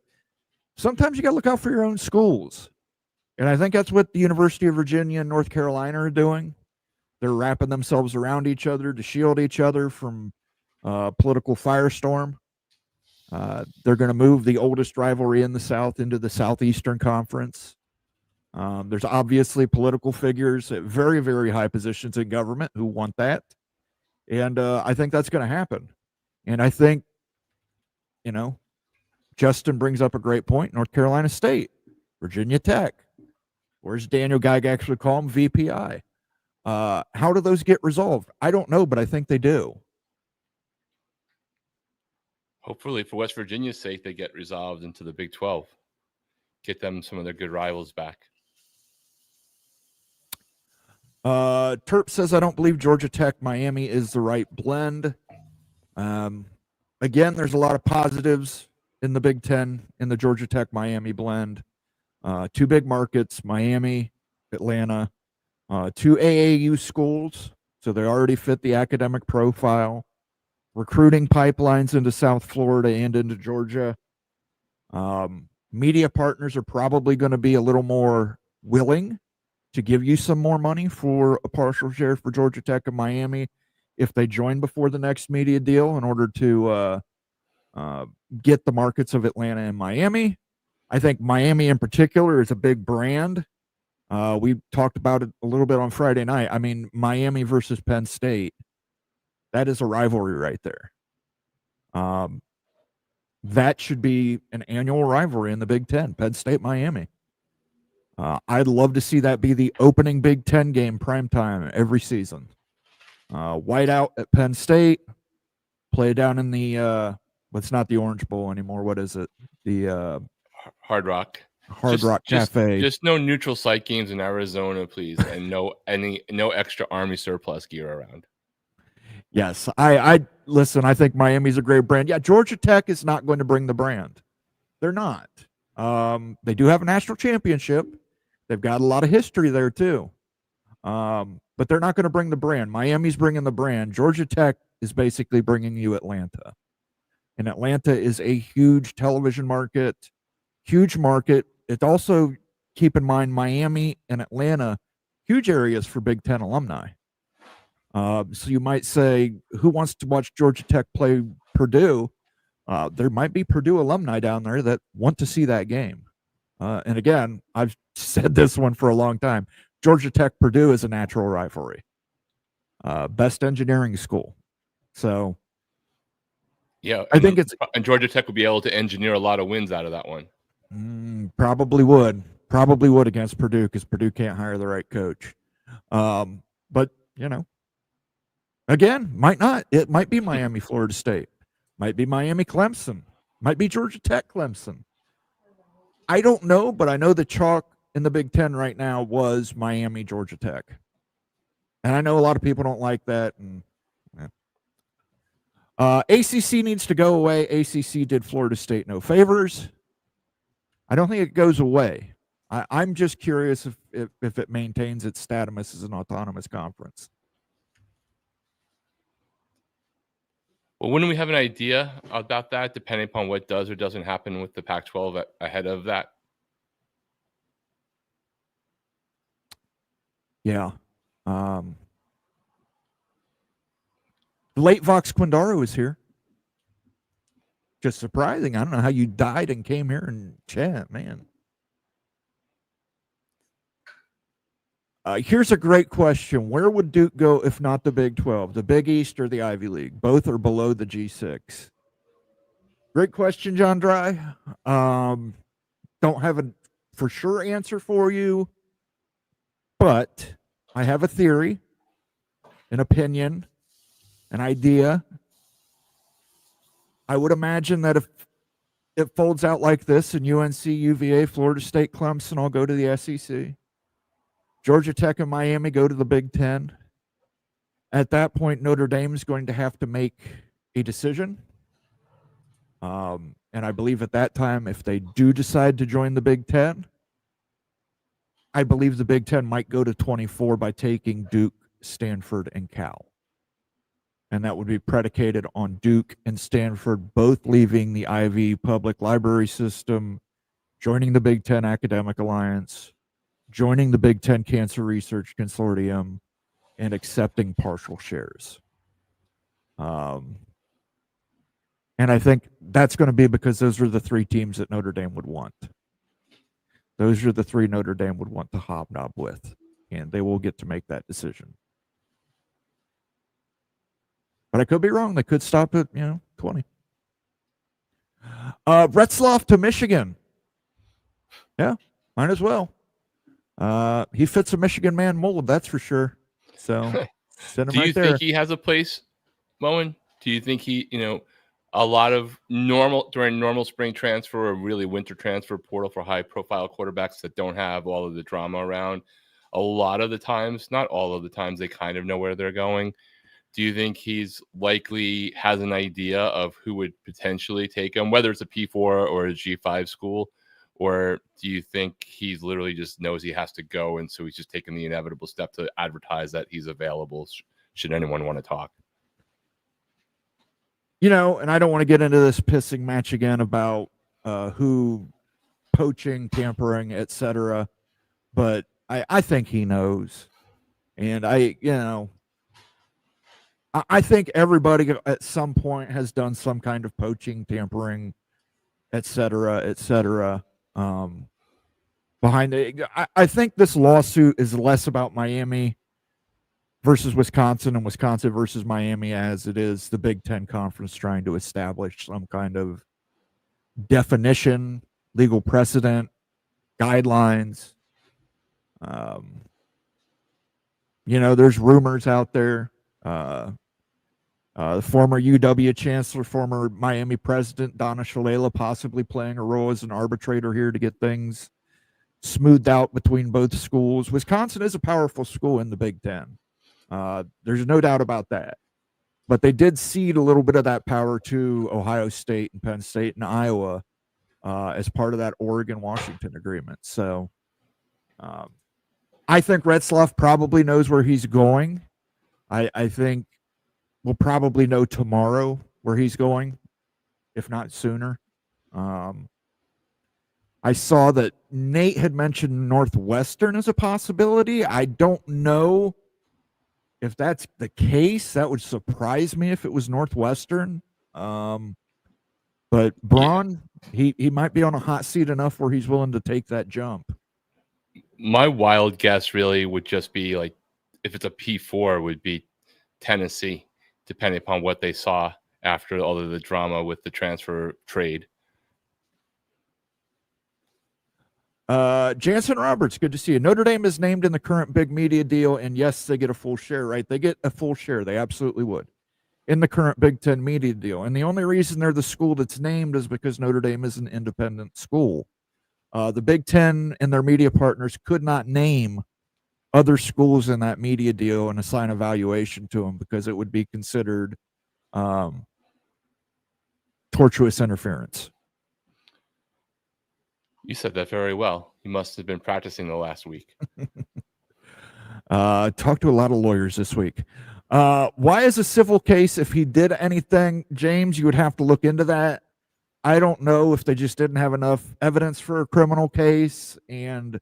sometimes you got to look out for your own schools. And I think that's what the University of Virginia and North Carolina are doing. They're wrapping themselves around each other to shield each other from political firestorm. They're going to move the oldest rivalry in the South into the Southeastern Conference. There's obviously political figures at very, very high positions in government who want that. And I think that's going to happen. And I think, Justin brings up a great point. North Carolina State, Virginia Tech. Where's Daniel Geig actually call them VPI? How do those get resolved? I don't know, but I think they do. Hopefully, for West Virginia's sake, they get resolved into the Big 12. Get them some of their good rivals back. Terp says, I don't believe Georgia Tech, Miami is the right blend. Again, there's a lot of positives in the Big Ten in the Georgia Tech, Miami blend. Two big markets, Miami, Atlanta, two AAU schools, so they already fit the academic profile. Recruiting pipelines into South Florida and into Georgia. Media partners are probably going to be a little more willing to give you some more money for a partial share for Georgia Tech and Miami if they join before the next media deal in order to get the markets of Atlanta and Miami. I think Miami in particular is a big brand. We talked about it a little bit on Friday night. I mean, Miami versus Penn State. That is a rivalry right there. That should be an annual rivalry in the Big Ten, Penn State, Miami. I'd love to see that be the opening Big Ten game primetime every season. Whiteout at Penn State, play down in the, it's not the Orange Bowl anymore. What is it? The Hard Rock. Rock Cafe. Just no neutral site games in Arizona, please, and no extra Army surplus gear around. Yes, I listen. I think Miami's a great brand. Yeah, Georgia Tech is not going to bring the brand. They're not. They do have a national championship. They've got a lot of history there too. But they're not going to bring the brand. Miami's bringing the brand. Georgia Tech is basically bringing you Atlanta. And Atlanta is a huge television market, huge market. It's also, keep in mind, Miami and Atlanta, huge areas for Big Ten alumni. So you might say, who wants to watch Georgia Tech play Purdue? There might be Purdue alumni down there that want to see that game. And again, I've said this one for a long time. Georgia Tech Purdue is a natural rivalry. Best engineering school. So yeah, I think and Georgia Tech would be able to engineer a lot of wins out of that one. Probably would against Purdue, because Purdue can't hire the right coach. But again, might not. It might be Miami, Florida State. Might be Miami, Clemson. Might be Georgia Tech, Clemson. I don't know, but I know the chalk in the Big Ten right now was Miami, Georgia Tech. And I know a lot of people don't like that. And ACC needs to go away. ACC did Florida State no favors. I don't think it goes away. I'm just curious if it maintains its status as an autonomous conference. Well, wouldn't we have an idea about that, depending upon what does or doesn't happen with the Pac-12 ahead of that? Yeah. The late Vox Quindaro is here. Just surprising. I don't know how you died and came here and chat, man. Here's a great question. Where would Duke go if not the Big 12? The Big East or the Ivy League? Both are below the G6. Great question, John Dry. Don't have a for sure answer for you, but I have a theory, an opinion, an idea. I would imagine that if it folds out like this and UNC, UVA, Florida State, Clemson all go to the SEC. Georgia Tech and Miami go to the Big Ten. At that point, Notre Dame is going to have to make a decision. And I believe at that time, if they do decide to join the Big Ten, I believe the Big Ten might go to 24 by taking Duke, Stanford, and Cal. And that would be predicated on Duke and Stanford both leaving the Ivy public library system, joining the Big Ten Academic Alliance, joining the Big Ten Cancer Research Consortium, and accepting partial shares. And I think that's going to be because those are the three teams that Notre Dame would want. Those are the three Notre Dame would want to hobnob with, and they will get to make that decision. But I could be wrong. They could stop at 20. Retzloff to Michigan. Yeah, might as well. He fits a Michigan man mold, that's for sure. So send him Do you right there. think he has a place, Moen? Do you think he, a lot of during normal spring transfer or really winter transfer portal for high profile quarterbacks that don't have all of the drama around, a lot of the times, not all of the times, they kind of know where they're going. Do you think he's likely has an idea of who would potentially take him, whether it's a P4 or a G5 school? Or do you think he's literally just knows he has to go, and so he's just taking the inevitable step to advertise that he's available should anyone want to talk? And I don't want to get into this pissing match again about who poaching, tampering, etc. But I think he knows. And I think everybody at some point has done some kind of poaching, tampering, etc. Behind it. I think this lawsuit is less about Miami versus Wisconsin and Wisconsin versus Miami as it is the Big Ten Conference trying to establish some kind of definition, legal precedent, guidelines. There's rumors out there. The former UW chancellor, former Miami president, Donna Shalala, possibly playing a role as an arbitrator here to get things smoothed out between both schools. Wisconsin is a powerful school in the Big Ten. There's no doubt about that. But they did cede a little bit of that power to Ohio State and Penn State and Iowa as part of that Oregon-Washington agreement. So I think Retzloff probably knows where he's going. I think we'll probably know tomorrow where he's going, if not sooner. I saw that Nate had mentioned Northwestern as a possibility. I don't know if that's the case. That would surprise me if it was Northwestern. But Braun, he might be on a hot seat enough where he's willing to take that jump. My wild guess really would just be like, if it's a P4, would be Tennessee, depending upon what they saw after all of the drama with the transfer trade. Jansen Roberts, good to see you. Notre Dame is named in the current big media deal, and yes, they get a full share, right? They get a full share. They absolutely would in the current Big Ten media deal. And the only reason they're the school that's named is because Notre Dame is an independent school. The Big Ten and their media partners could not name other schools in that media deal and assign a valuation to them because it would be considered tortuous interference. You said that very well. You must have been practicing the last week. Talked to a lot of lawyers this week. Why is a civil case, if he did anything, James, you would have to look into that. I don't know if they just didn't have enough evidence for a criminal case and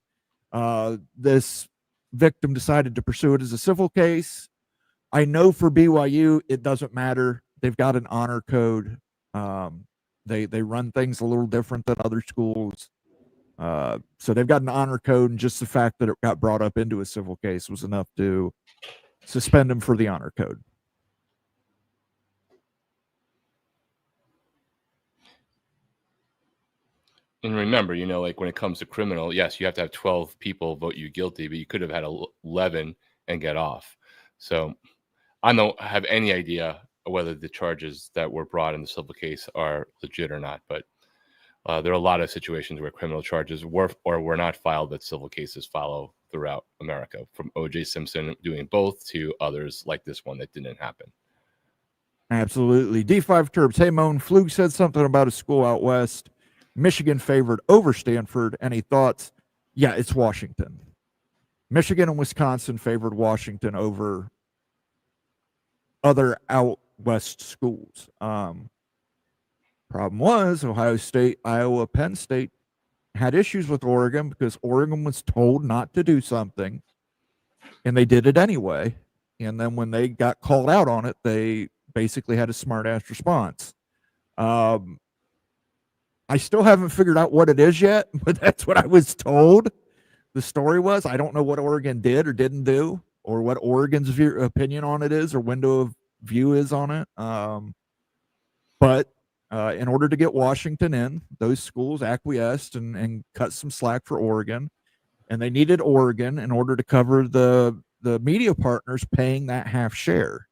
this victim decided to pursue it as a civil case. I know for BYU, it doesn't matter. They've got an honor code. They run things a little different than other schools. So they've got an honor code, and just the fact that it got brought up into a civil case was enough to suspend him for the honor code. And remember, like when it comes to criminal, yes, you have to have 12 people vote you guilty, but you could have had 11 and get off. So I don't have any idea whether the charges that were brought in the civil case are legit or not. But there are a lot of situations where criminal charges were or were not filed that civil cases follow throughout America, from O.J. Simpson doing both to others like this one that didn't happen. Absolutely. D5 Turbs. Hey, Moan, Flug said something about a school out west. Michigan favored over Stanford. Any thoughts? Yeah, it's Washington. Michigan and Wisconsin favored Washington over other out west schools. Problem was Ohio State, Iowa, Penn State had issues with Oregon because Oregon was told not to do something, and they did it anyway. And then when they got called out on it, they basically had a smart-ass response. I still haven't figured out what it is yet, but that's what I was told the story was. I don't know what Oregon did or didn't do, or what Oregon's opinion on it is, or window of view is on it. But in order to get Washington in, those schools acquiesced and cut some slack for Oregon, and they needed Oregon in order to cover the media partners paying that half share.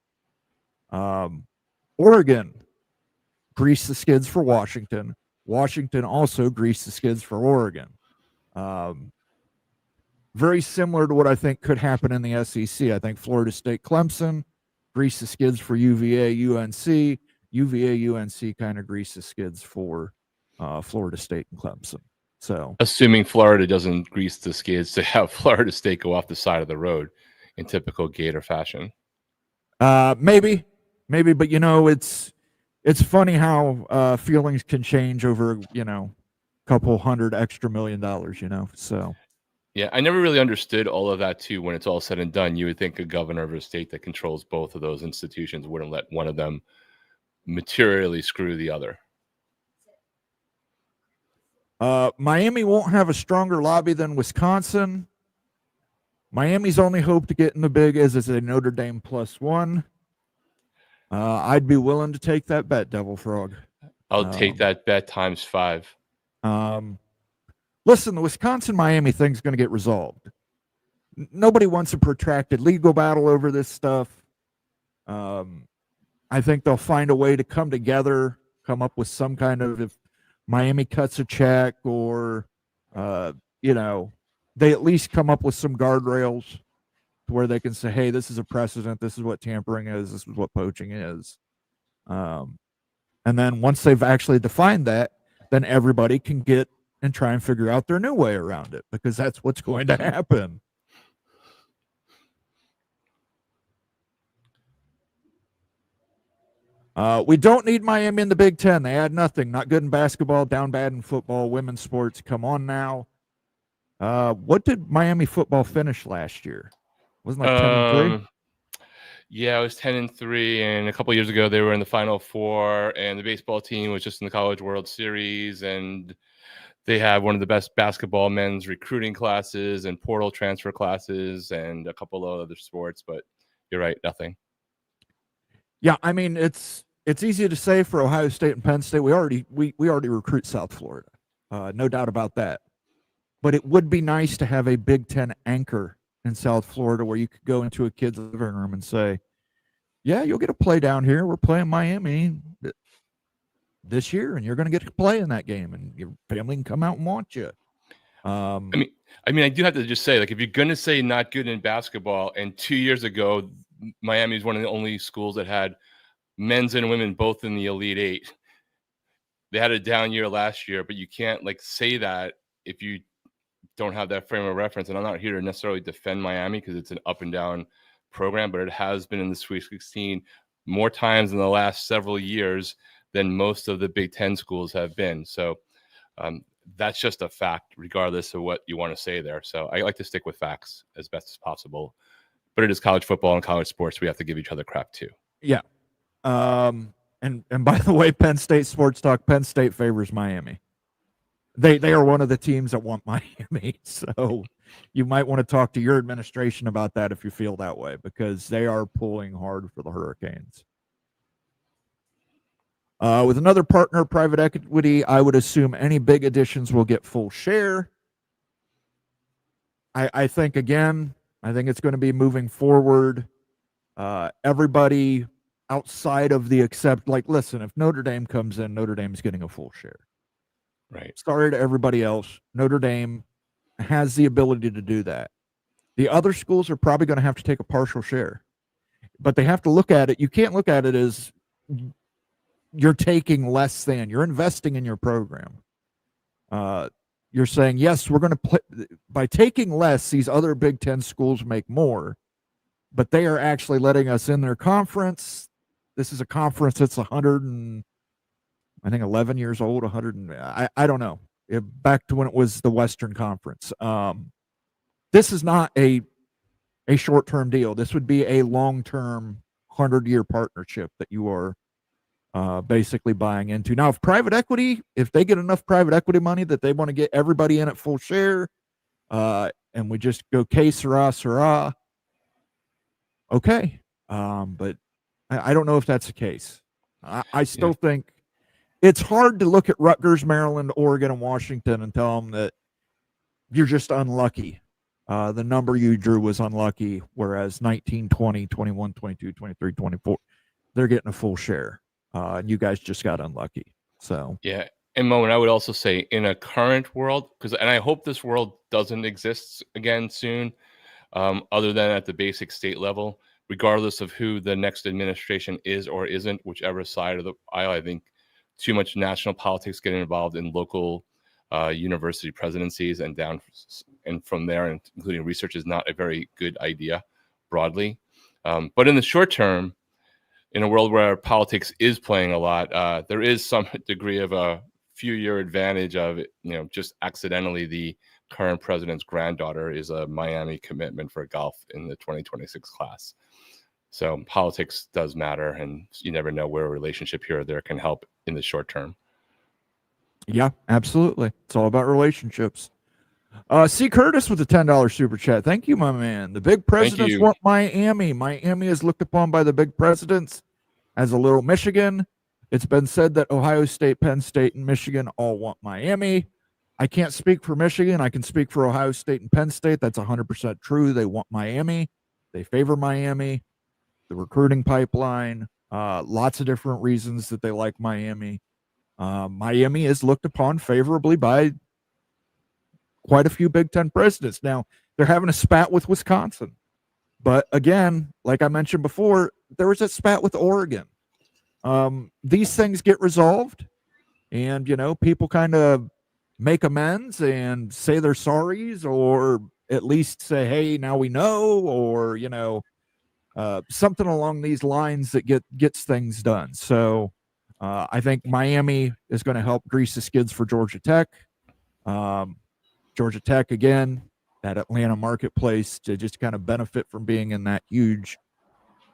Oregon greased the skids for Washington. Washington also greased the skids for Oregon. Very similar to what I think could happen in the SEC. I think Florida State, Clemson greased the skids for UVA, UNC. UVA, UNC kind of greased the skids for Florida State and Clemson. So, assuming Florida doesn't grease the skids to have Florida State go off the side of the road in typical Gator fashion. Maybe, but it's funny how feelings can change over, a couple $100 extra million. So. Yeah, I never really understood all of that too. When it's all said and done, you would think a governor of a state that controls both of those institutions wouldn't let one of them materially screw the other. Miami won't have a stronger lobby than Wisconsin. Miami's only hope to get in the big is a Notre Dame +1. I'd be willing to take that bet, Devil Frog. I'll take that bet times 5. Listen, the Wisconsin-Miami thing's going to get resolved. Nobody wants a protracted legal battle over this stuff. I think they'll find a way to come together, come up with some kind of, if Miami cuts a check or, they at least come up with some guardrails to where they can say, hey, this is a precedent. This is what tampering is. This is what poaching is. And then once they've actually defined that, then everybody can get and try and figure out their new way around it, because that's what's going to happen. We don't need Miami in the Big Ten. They had nothing. Not good in basketball, down bad in football, women's sports. Come on now. What did Miami football finish last year? Wasn't like 10-3? Yeah, it was 10-3, and a couple of years ago they were in the Final Four, and the baseball team was just in the College World Series, and they have one of the best basketball men's recruiting classes and portal transfer classes and a couple of other sports, but you're right, nothing. Yeah, I mean, it's easy to say for Ohio State and Penn State. We already recruit South Florida. No doubt about that. But it would be nice to have a Big Ten anchor in South Florida where you could go into a kid's living room and say, yeah, you'll get a play down here. We're playing Miami this year, and you're going to get to play in that game, and your family can come out and watch you. I mean, I do have to just say, like, if you're going to say not good in basketball, and 2 years ago, Miami is one of the only schools that had men's and women both in the Elite Eight. They had a down year last year, but you can't say that if you don't have that frame of reference, and I'm not here to necessarily defend Miami because it's an up and down program, but it has been in the Sweet 16 more times in the last several years than most of the Big Ten schools have been. So that's just a fact, regardless of what you want to say there. So I like to stick with facts as best as possible. But it is college football and college sports. We have to give each other crap too. Yeah. And by the way, Penn State Sports Talk, Penn State favors Miami. They are one of the teams that want Miami. So you might want to talk to your administration about that if you feel that way, because they are pulling hard for the Hurricanes. With another partner, private equity, I would assume any big additions will get full share. I think, again, I think it's going to be moving forward. Everybody outside of the listen, if Notre Dame comes in, Notre Dame's getting a full share. Right. Sorry to everybody else. Notre Dame has the ability to do that. The other schools are probably going to have to take a partial share, but they have to look at it. You can't look at it as you're taking less than. You're investing in your program. You're saying, yes, we're going to play. By taking less, these other Big Ten schools make more, but they are actually letting us in their conference. This is a conference that's 11 years old, 100. I don't know. Back to when it was the Western Conference. This is not a short-term deal. This would be a long-term 100-year partnership that you are basically buying into. Now, if they get enough private equity money that they want to get everybody in at full share, and we just go sirrah, okay. But I don't know if that's the case. I still think it's hard to look at Rutgers, Maryland, Oregon, and Washington and tell them that you're just unlucky. The number you drew was unlucky, whereas 19, 20, 21, 22, 23, 24, they're getting a full share. And you guys just got unlucky. So yeah. And Mo, and I would also say in a current world, and I hope this world doesn't exist again soon, other than at the basic state level, regardless of who the next administration is or isn't, whichever side of the aisle. I think too much national politics getting involved in local university presidencies and from there, including research, is not a very good idea broadly. But in the short term, in a world where politics is playing a lot, there is some degree of a few-year advantage of, just accidentally the current president's granddaughter is a Miami commitment for golf in the 2026 class. So politics does matter, and you never know where a relationship here or there can help in the short term. Yeah, absolutely. It's all about relationships. C. Curtis with a $10 super chat. Thank you, my man. The big presidents want Miami. Miami is looked upon by the big presidents as a little Michigan. It's been said that Ohio State, Penn State, and Michigan all want Miami. I can't speak for Michigan. I can speak for Ohio State and Penn State. That's 100% true. They want Miami. They favor Miami. The recruiting pipeline, lots of different reasons that they like Miami. Miami is looked upon favorably by quite a few Big Ten presidents. Now, they're having a spat with Wisconsin. But again, like I mentioned before, there was a spat with Oregon. These things get resolved, and, people kind of make amends and say they're sorries, or at least say, hey, now we know, or, something along these lines that gets things done. So I think Miami is going to help grease the skids for Georgia Tech. Georgia Tech, again, that Atlanta marketplace, to just kind of benefit from being in that huge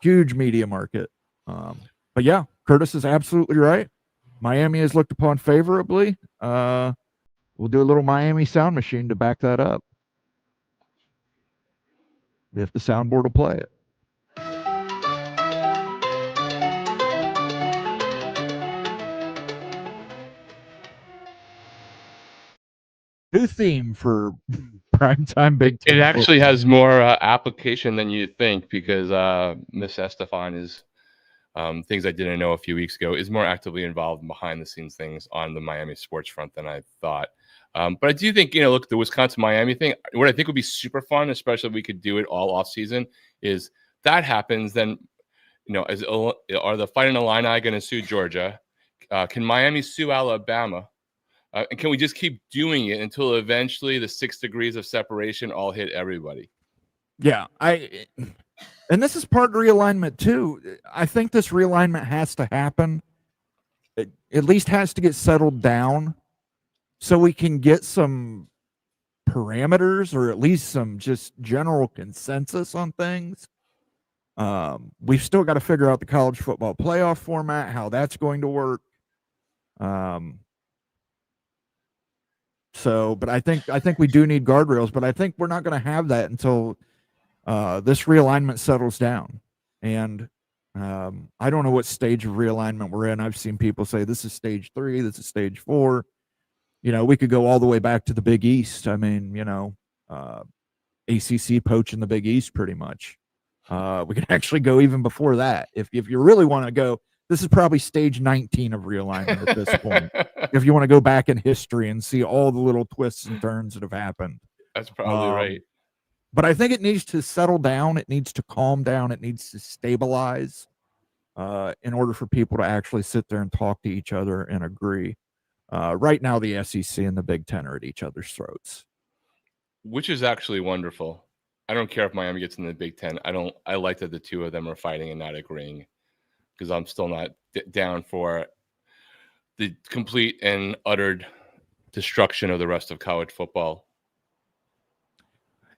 media market. But yeah, Curtis is absolutely right. Miami is looked upon favorably. We'll do a little Miami sound machine to back that up, if the soundboard will play it. New theme for primetime Big Ten. It actually has more application than you'd think, because Miss Estefan is things I didn't know a few weeks ago, is more actively involved in behind the scenes things on the Miami sports front than I thought. But I do think, look, the Wisconsin-Miami thing, what I think would be super fun, especially if we could do it all off season, is that happens, then, are the Fighting Illini going to sue Georgia? Can Miami sue Alabama And can we just keep doing it until eventually the 6 degrees of separation all hit everybody? Yeah, and this is part of realignment too. I think this realignment has to happen. It at least has to get settled down so we can get some parameters or at least some just general consensus on things. We've still got to figure out the college football playoff format, how that's going to work. But I think we do need guardrails, but I think we're not going to have that until this realignment settles down. And I don't know what stage of realignment we're in. I've seen people say this is stage 3, this is stage 4. We could go all the way back to the Big East. I mean, ACC poaching the Big East pretty much. We can actually go even before that. If you really want to go, this is probably stage 19 of realignment at this point. If you want to go back in history and see all the little twists and turns that have happened. That's probably right. But I think it needs to settle down. It needs to calm down. It needs to stabilize in order for people to actually sit there and talk to each other and agree. Right now, the SEC and the Big Ten are at each other's throats. Which is actually wonderful. I don't care if Miami gets in the Big Ten. I like that the two of them are fighting and not agreeing, because I'm still not down for the complete and utter destruction of the rest of college football.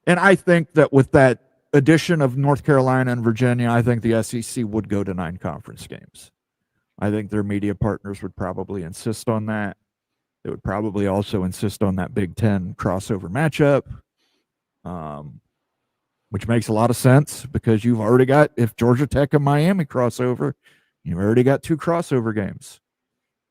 And I think that with that addition of North Carolina and Virginia, I think the SEC would go to 9 conference games. I think their media partners would probably insist on that. They would probably also insist on that Big Ten crossover matchup, which makes a lot of sense because you've already got, if Georgia Tech and Miami crossover, you've already got 2 crossover games.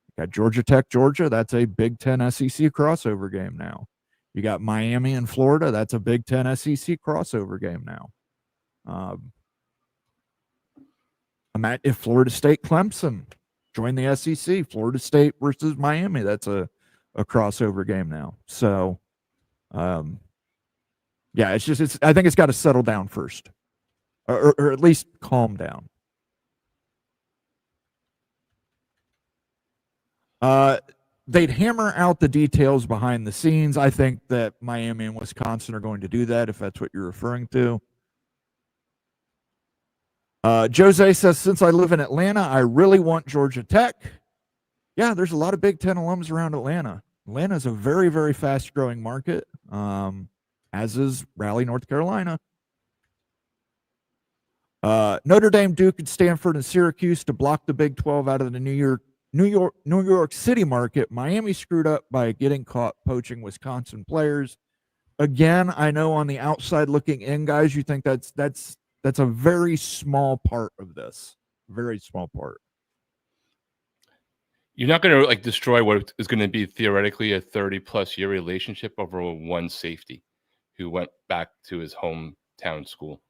You got Georgia Tech, Georgia, that's a Big Ten SEC crossover game now. You got Miami and Florida, that's a Big Ten SEC crossover game now. If Florida State, Clemson join the SEC, Florida State versus Miami, that's a crossover game now. So, yeah, I think it's got to settle down first, or at least calm down. They'd hammer out the details behind the scenes. I think that Miami and Wisconsin are going to do that, if that's what you're referring to. Jose says, since I live in Atlanta, I really want Georgia Tech. Yeah, there's a lot of Big Ten alums around Atlanta. Atlanta is a very, very fast-growing market, as is Raleigh, North Carolina. Notre Dame, Duke, and Stanford and Syracuse to block the Big 12 out of the New York City market. Miami screwed up by getting caught poaching Wisconsin players. Again, I know on the outside looking in, guys, you think that's a very small part of this. Very small part. You're not going to destroy what is going to be theoretically a 30-plus year relationship over one safety who went back to his hometown school.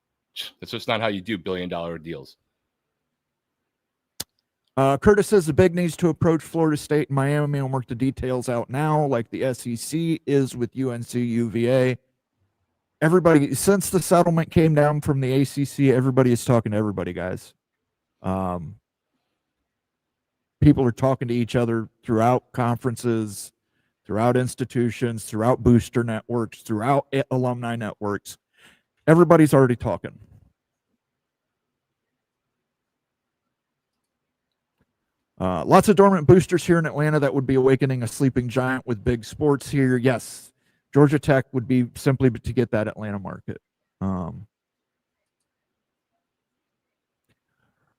That's just not how you do billion-dollar deals. Curtis says the Big needs to approach Florida State and Miami and work the details out now, like the SEC is with UNC, UVA. Everybody, since the settlement came down from the ACC, everybody is talking to everybody, guys. People are talking to each other throughout conferences, throughout institutions, throughout booster networks, throughout alumni networks. Everybody's already talking. Lots of dormant boosters here in Atlanta that would be awakening a sleeping giant with big sports here. Yes, Georgia Tech would be simply to get that Atlanta market.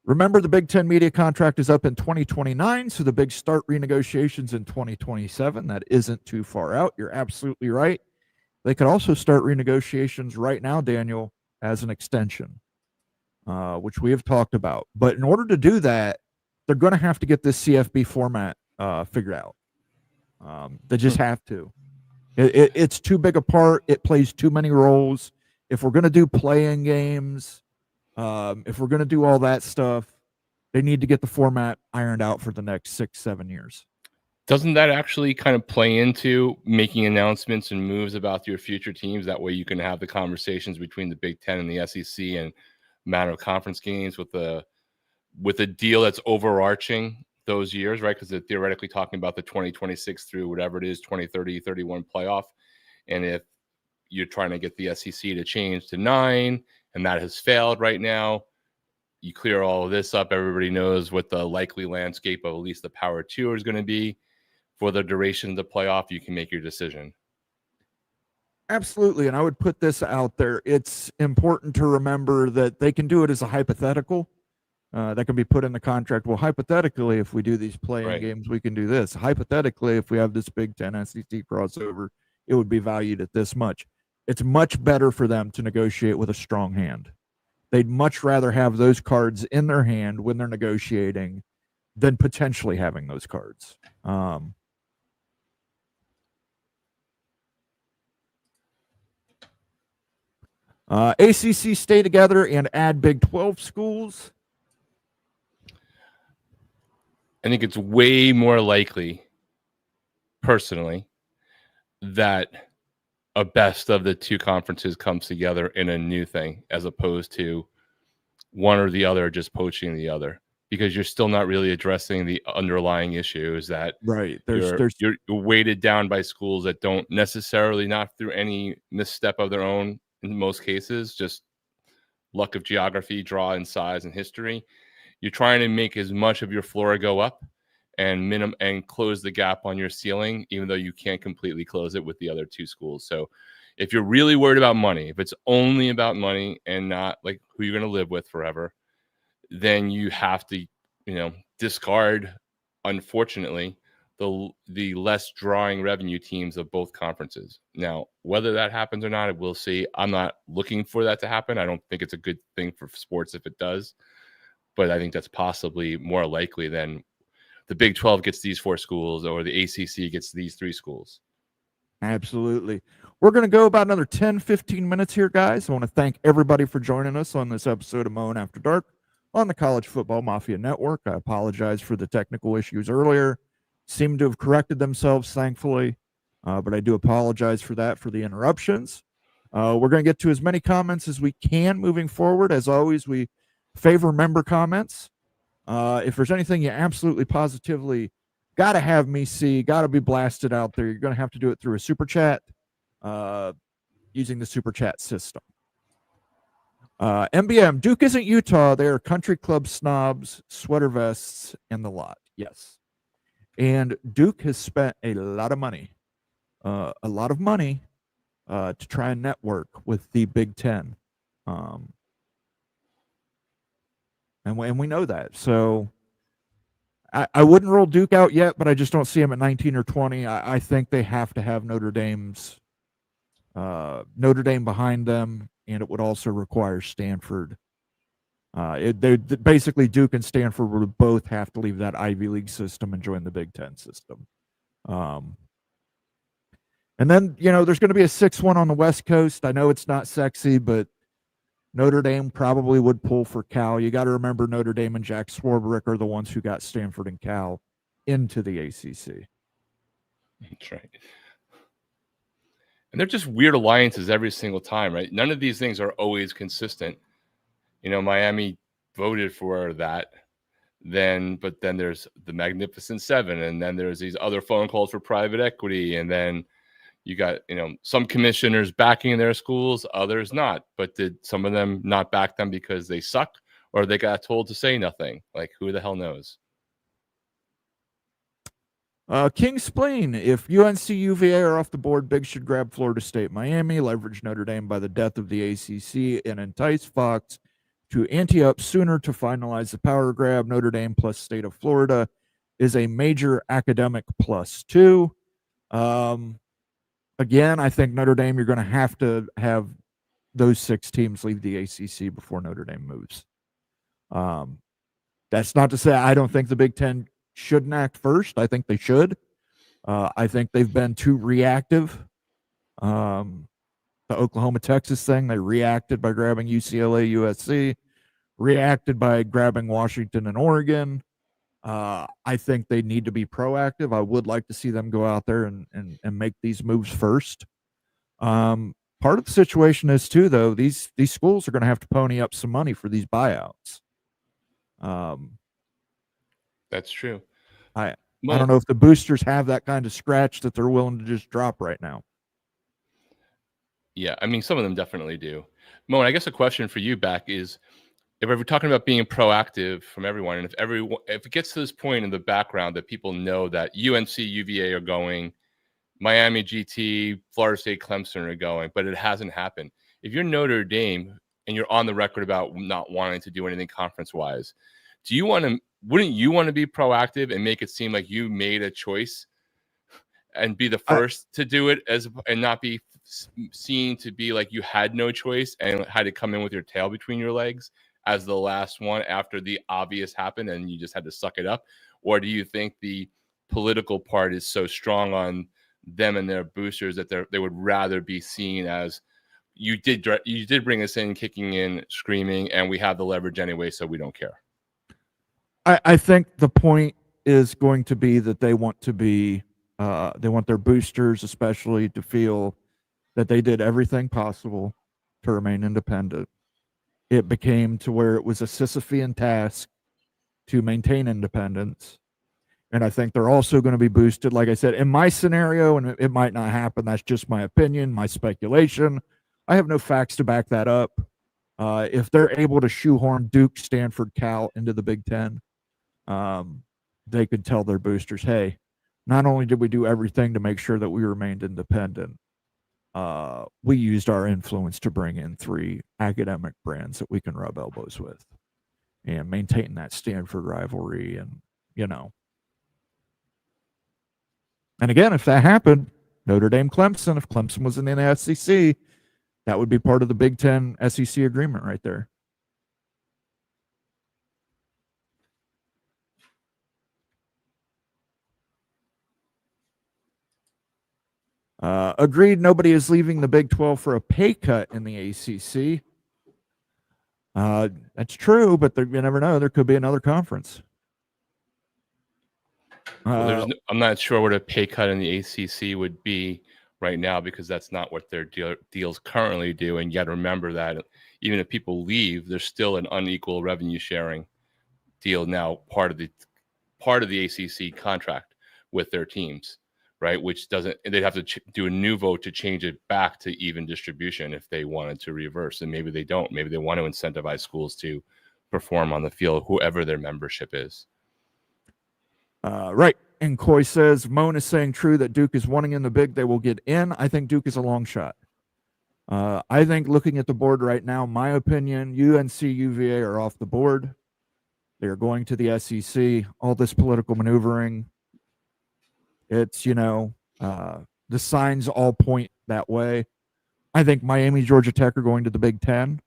Remember, the Big Ten media contract is up in 2029, so the Big start renegotiations in 2027. That isn't too far out. You're absolutely right. They could also start renegotiations right now, Daniel, as an extension, which we have talked about. But in order to do that, they're going to have to get this CFB format figured out. They just have to. It's too big a part. It plays too many roles. If we're going to do playing games, if we're going to do all that stuff, they need to get the format ironed out for the next 6-7 years. Doesn't that actually kind of play into making announcements and moves about your future teams? That way you can have the conversations between the Big Ten and the SEC and matter of conference games with a deal that's overarching those years, right? Because they're theoretically talking about the 2026 through whatever it is, 2030, 31 playoff. And if you're trying to get the SEC to change to 9, and that has failed right now, you clear all of this up. Everybody knows what the likely landscape of at least the Power 2 is going to be for the duration of the playoff. You can make your decision. Absolutely. And I would put this out there. It's important to remember that they can do it as a hypothetical. That can be put in the contract. Well, hypothetically, if we do these play-in games, we can do this. Hypothetically, if we have this Big Ten SEC crossover, it would be valued at this much. It's much better for them to negotiate with a strong hand. They'd much rather have those cards in their hand when they're negotiating than potentially having those cards. ACC stay together and add Big 12 schools. I think it's way more likely, personally, that a best of the two conferences comes together in a new thing, as opposed to one or the other just poaching the other, because you're still not really addressing the underlying issues that you're weighted down by schools that don't necessarily, not through any misstep of their own in most cases, just luck of geography, draw in size and history. You're trying to make as much of your floor go up and close the gap on your ceiling, even though you can't completely close it with the other two schools. So if you're really worried about money, if it's only about money and not like who you're going to live with forever, then you have to, discard, unfortunately, the less drawing revenue teams of both conferences. Now, whether that happens or not, we'll see. I'm not looking for that to happen. I don't think it's a good thing for sports if it does, but I think that's possibly more likely than the Big 12 gets these 4 schools or the ACC gets these 3 schools. Absolutely. We're going to go about another 10, 15 minutes here, guys. I want to thank everybody for joining us on this episode of Mowing After Dark on the College Football Mafia Network. I apologize for the technical issues earlier. Seem to have corrected themselves, thankfully, but I do apologize for that, for the interruptions. We're going to get to as many comments as we can moving forward. As always, we favor member comments. If there's anything you absolutely positively got to have me see, got to be blasted out there, you're going to have to do it through a super chat using the super chat system. MBM, Duke isn't Utah. They are country club snobs, sweater vests, and the lot. Yes. And Duke has spent a lot of money to try and network with the Big Ten. And we know that. So I wouldn't rule Duke out yet, but I just don't see him at 19 or 20. I think they have to have Notre Dame behind them, and it would also require Stanford. Basically, Duke and Stanford would both have to leave that Ivy League system and join the Big Ten system. And then, there's going to be a 6-1 on the West Coast. I know it's not sexy, but Notre Dame probably would pull for Cal. You got to remember Notre Dame and Jack Swarbrick are the ones who got Stanford and Cal into the ACC. That's right. And they're just weird alliances every single time, right? None of these things are always consistent. Miami voted for that. But then there's the Magnificent Seven, and then there's these other phone calls for private equity, and then you got, some commissioners backing their schools, others not. But did some of them not back them because they suck, or they got told to say nothing? Like, who the hell knows? King Spleen, if UNC UVA are off the board, Big should grab Florida State, Miami, leverage Notre Dame by the death of the ACC, and entice Fox to ante up sooner to finalize the power grab. Notre Dame plus state of Florida is a major academic +2. Again, I think Notre Dame, you're going to have those 6 teams leave the ACC before Notre Dame moves. That's not to say I don't think the Big Ten shouldn't act first. I think they should. I think they've been too reactive. The Oklahoma-Texas thing, they reacted by grabbing UCLA, USC, reacted by grabbing Washington and Oregon. I think they need to be proactive. I would like to see them go out there and make these moves first. Part of the situation is, too, though, these schools are going to have to pony up some money for these buyouts. That's true. I Well, don't know if the boosters have that kind of scratch that they're willing to just drop right now. Yeah, I mean, some of them definitely do. Mo, I guess a question for you back is, if we're talking about being proactive from everyone, and if it gets to this point in the background that people know that UNC, UVA are going, Miami, GT, Florida State, Clemson are going, but it hasn't happened. If you're Notre Dame and you're on the record about not wanting to do anything conference-wise, wouldn't you want to be proactive and make it seem like you made a choice and be the first to do it and not be seen to be like you had no choice and had to come in with your tail between your legs as the last one after the obvious happened and you just had to suck it up? Or do you think the political part is so strong on them and their boosters that they would rather be seen as you did bring us in kicking in screaming and we have the leverage anyway, so we don't care? I think the point is going to be that they want their boosters especially to feel that they did everything possible to remain independent. It became to where it was a Sisyphean task to maintain independence. And I think they're also going to be boosted, like I said, in my scenario, and it might not happen. That's just my opinion, my speculation. I have no facts to back that up. If they're able to shoehorn Duke, Stanford, Cal into the Big Ten, they could tell their boosters, hey, not only did we do everything to make sure that we remained independent, we used our influence to bring in 3 academic brands that we can rub elbows with and maintain that Stanford rivalry. And, and again, if that happened, Notre Dame, Clemson, if Clemson was in the SEC, that would be part of the Big Ten SEC agreement right there. Agreed, nobody is leaving the Big 12 for a pay cut in the ACC. That's true, but you never know. There could be another conference. I'm not sure what a pay cut in the ACC would be right now because that's not what their deals currently do. And you got to remember that even if people leave, there's still an unequal revenue sharing deal now, part of the ACC contract with their teams, right? Which they'd have to do a new vote to change it back to even distribution if they wanted to reverse. And maybe they don't. Maybe they want to incentivize schools to perform on the field, whoever their membership is. Right. And Coy says, Moan is saying true that Duke is wanting in the big, they will get in. I think Duke is a long shot. I think looking at the board right now, my opinion, UNC, UVA are off the board. They're going to the SEC. All this political maneuvering, it's, the signs all point that way. I think Miami, Georgia Tech are going to the Big Ten.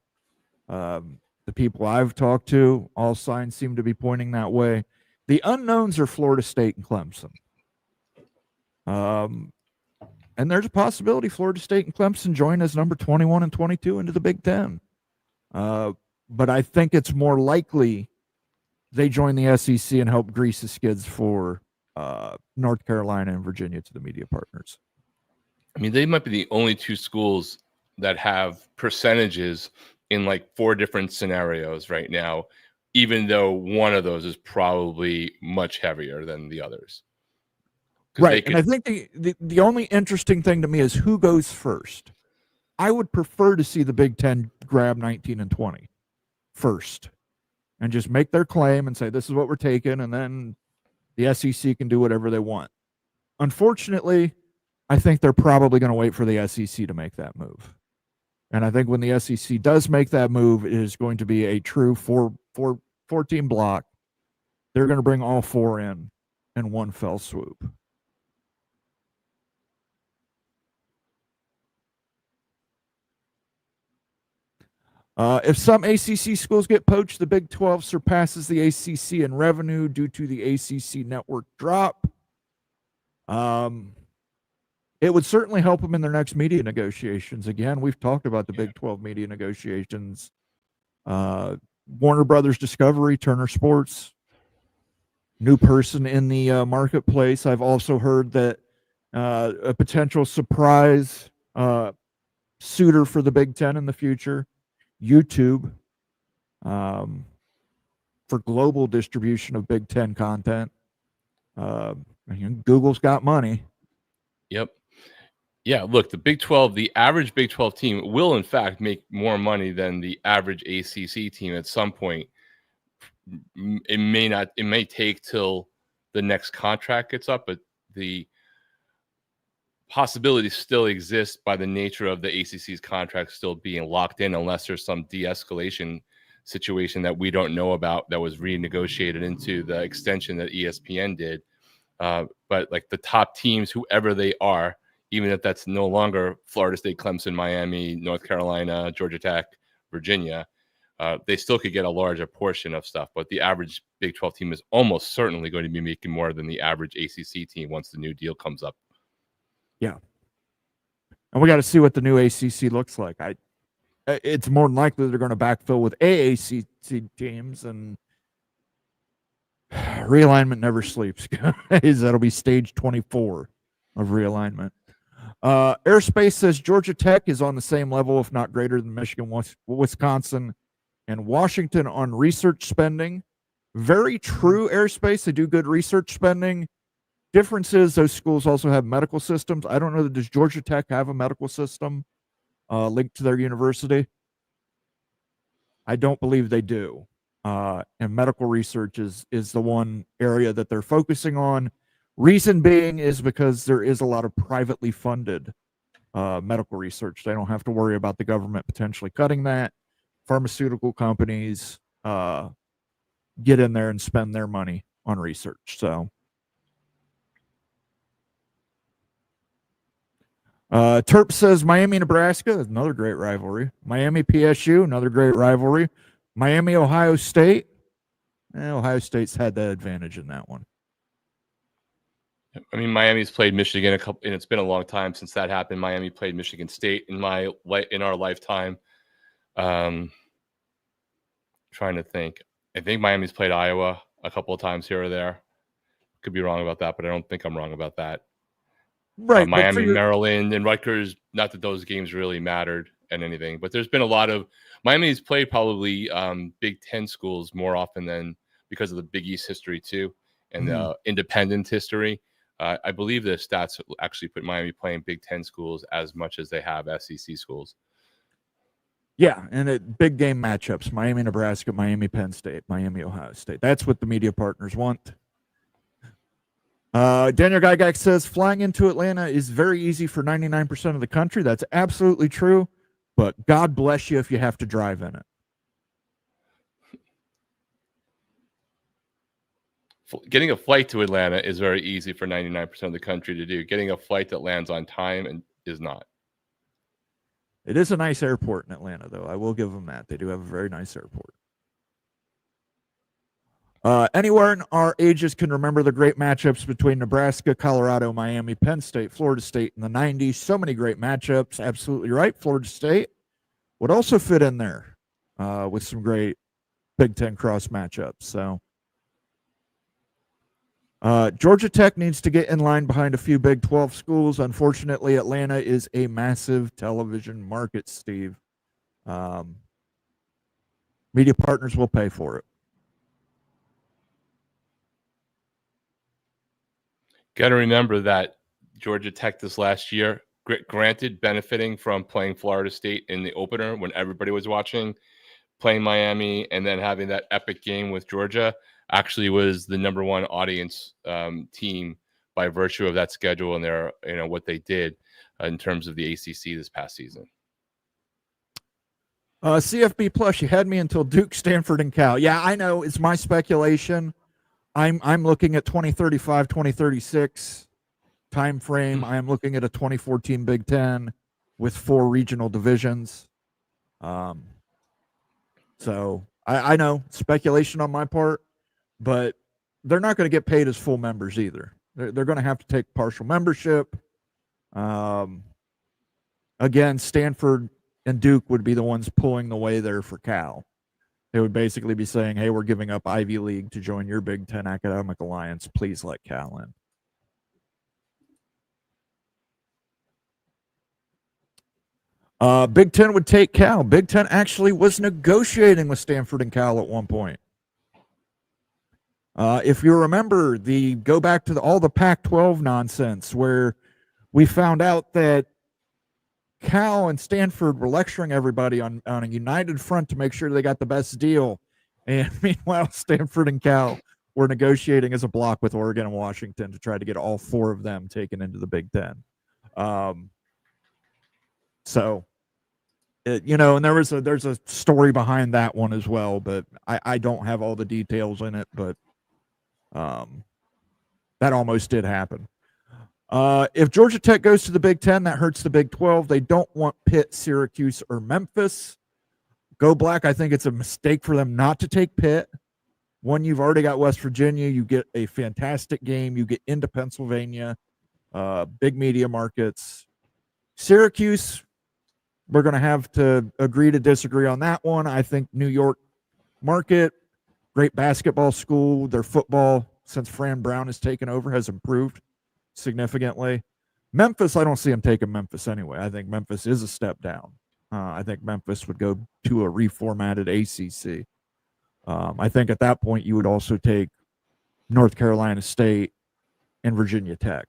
The people I've talked to, all signs seem to be pointing that way. The unknowns are Florida State and Clemson. And there's a possibility Florida State and Clemson join as number 21 and 22 into the Big Ten. But I think it's more likely they join the SEC and help grease the skids for North Carolina and Virginia to the media partners. I mean, they might be the only 2 schools that have percentages in like 4 different scenarios right now, even though one of those is probably much heavier than the others. Right. And I think the only interesting thing to me is who goes first. I would prefer to see the Big Ten grab 19 and 20 first and just make their claim and say, this is what we're taking. And then the SEC can do whatever they want. Unfortunately, I think they're probably going to wait for the SEC to make that move. And I think when the SEC does make that move, it is going to be a true 4-team block. They're going to bring all 4 in one fell swoop. If some ACC schools get poached, the Big 12 surpasses the ACC in revenue due to the ACC network drop. It would certainly help them in their next media negotiations. Again, we've talked about the Big 12 media negotiations. Warner Brothers Discovery, Turner Sports, new person in the marketplace. I've also heard that a potential surprise suitor for the Big Ten in the future, YouTube, for global distribution of Big Ten content. Google's got money. Yep. Yeah, look, the Big 12, the average Big 12 team will, in fact, make more money than the average ACC team at some point. It may not, it may take till the next contract gets up, but the possibility still exists by the nature of the ACC's contract still being locked in, unless there's some de-escalation situation that we don't know about that was renegotiated into the extension that ESPN did. But like the top teams, whoever they are, even if that's no longer Florida State, Clemson, Miami, North Carolina, Georgia Tech, Virginia, they still could get a larger portion of stuff. But the average Big 12 team is almost certainly going to be making more than the average ACC team once the new deal comes up. Yeah. And we got to see what the new ACC looks like. It's more than likely they're going to backfill with AAC teams, and realignment never sleeps. That'll be stage 24 of realignment. Airspace says Georgia Tech is on the same level, if not greater than Michigan, Wisconsin, and Washington on research spending. Very true, Airspace. They do good research spending. Difference is those schools also have medical systems. I don't know, does Georgia Tech have a medical system linked to their university? I don't believe they do. And medical research is the one area that they're focusing on. Reason being is because there is a lot of privately funded medical research. They don't have to worry about the government potentially cutting that. Pharmaceutical companies get in there and spend their money on research. So Terp says Miami, Nebraska is another great rivalry. Miami, PSU, another great rivalry. Miami, Ohio State. Ohio State's had that advantage in that one. I mean, Miami's played Michigan and it's been a long time since that happened. Miami played Michigan State in our lifetime. Trying to think. I think Miami's played Iowa a couple of times here or there. Could be wrong about that, but I don't think I'm wrong about that. Right. Miami, Maryland, and Rutgers, not that those games really mattered and anything, but there's been a lot of Miami's played probably Big Ten schools more often than because of the Big East history too, and the independent history. I believe the stats actually put Miami playing Big Ten schools as much as they have SEC schools. Yeah, and big game matchups: Miami, Nebraska, Miami, Penn State, Miami, Ohio State. That's what the media partners want. Daniel Gygax says flying into Atlanta is very easy for 99% of the country. That's absolutely true, but God bless you if you have to drive in it. Getting a flight to Atlanta is very easy for 99% of the country to do. Getting a flight that lands on time is not. It is a nice airport in Atlanta, though. I will give them that. They do have a very nice airport. Anywhere in our ages can remember the great matchups between Nebraska, Colorado, Miami, Penn State, Florida State in the 90s. So many great matchups. Absolutely right. Florida State would also fit in there with some great Big Ten cross matchups. So Georgia Tech needs to get in line behind a few Big 12 schools. Unfortunately, Atlanta is a massive television market, Steve. Media partners will pay for it. Got to remember that Georgia Tech this last year, granted benefiting from playing Florida State in the opener when everybody was watching, playing Miami, and then having that epic game with Georgia, actually was the number one audience team by virtue of that schedule and their, what they did in terms of the ACC this past season. CFB Plus, you had me until Duke, Stanford, and Cal. Yeah, I know. It's my speculation. I'm looking at 2035, 2036 time frame. I am looking at a 2014 Big Ten with 4 regional divisions. So I know speculation on my part, but they're not going to get paid as full members either. They're going to have to take partial membership. Again, Stanford and Duke would be the ones pulling the way there for Cal. They would basically be saying, hey, we're giving up Ivy League to join your Big Ten Academic Alliance. Please let Cal in. Big Ten would take Cal. Big Ten actually was negotiating with Stanford and Cal at one point. If you remember, go back to all the Pac-12 nonsense where we found out that Cal and Stanford were lecturing everybody on a united front to make sure they got the best deal. And meanwhile, Stanford and Cal were negotiating as a block with Oregon and Washington to try to get all four of them taken into the Big Ten. And there's a story behind that one as well, but I don't have all the details in it, but that almost did happen. If Georgia Tech goes to the Big Ten, that hurts the Big 12. They don't want Pitt, Syracuse, or Memphis. Go Black, I think it's a mistake for them not to take Pitt. One, you've already got West Virginia. You get a fantastic game. You get into Pennsylvania, big media markets. Syracuse, we're going to have to agree to disagree on that one. I think New York market, great basketball school. Their football, since Fran Brown has taken over, has improved significantly. Memphis, I don't see them taking Memphis anyway. I think Memphis is a step down. I think Memphis would go to a reformatted ACC. I think at that point you would also take North Carolina State and Virginia Tech.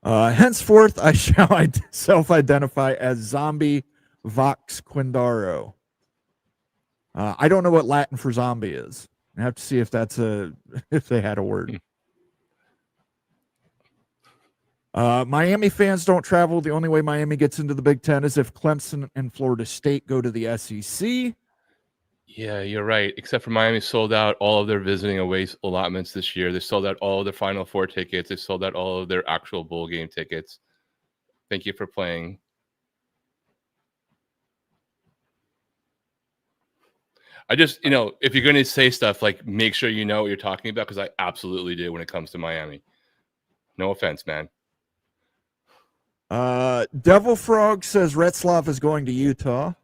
Henceforth, I shall self-identify as Zombie Vox Quindaro. I don't know what Latin for zombie is. I have to see if if they had a word. Miami fans don't travel. The only way Miami gets into the Big Ten is if Clemson and Florida State go to the SEC. Yeah, you're right. Except for Miami sold out all of their visiting away allotments this year. They sold out all of their Final Four tickets. They sold out all of their actual bowl game tickets. Thank you for playing. I just, if you're going to say stuff, like, make sure you know what you're talking about, because I absolutely do when it comes to Miami. No offense, man. Devil Frog says Retzlaff is going to Utah.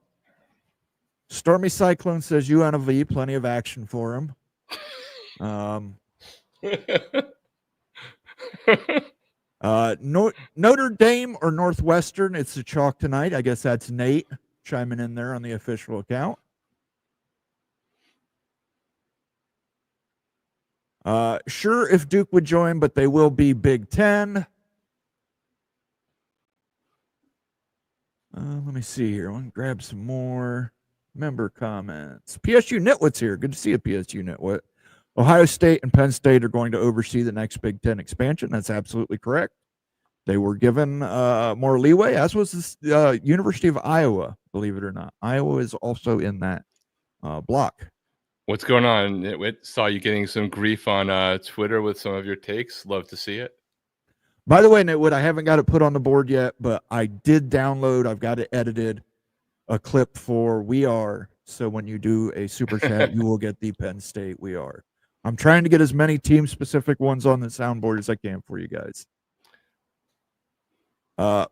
Stormy Cyclone says UNLV, plenty of action for him. Notre Dame or Northwestern, it's a chalk tonight. I guess that's Nate chiming in there on the official account. Sure, if Duke would join, but they will be Big Ten. Let me see here. I want to grab some more member comments. PSU Nitwit's here. Good to see you, PSU Nitwit. Ohio State and Penn State are going to oversee the next Big Ten expansion. That's absolutely correct. They were given more leeway, as was the University of Iowa, believe it or not. Iowa is also in that block. What's going on, Nitwit? Saw you getting some grief on Twitter with some of your takes. Love to see it. By the way, Nitwood, I haven't got it put on the board yet, but I did download, I've got it edited, a clip for We Are. So when you do a super chat, you will get the Penn State We Are. I'm trying to get as many team-specific ones on the soundboard as I can for you guys.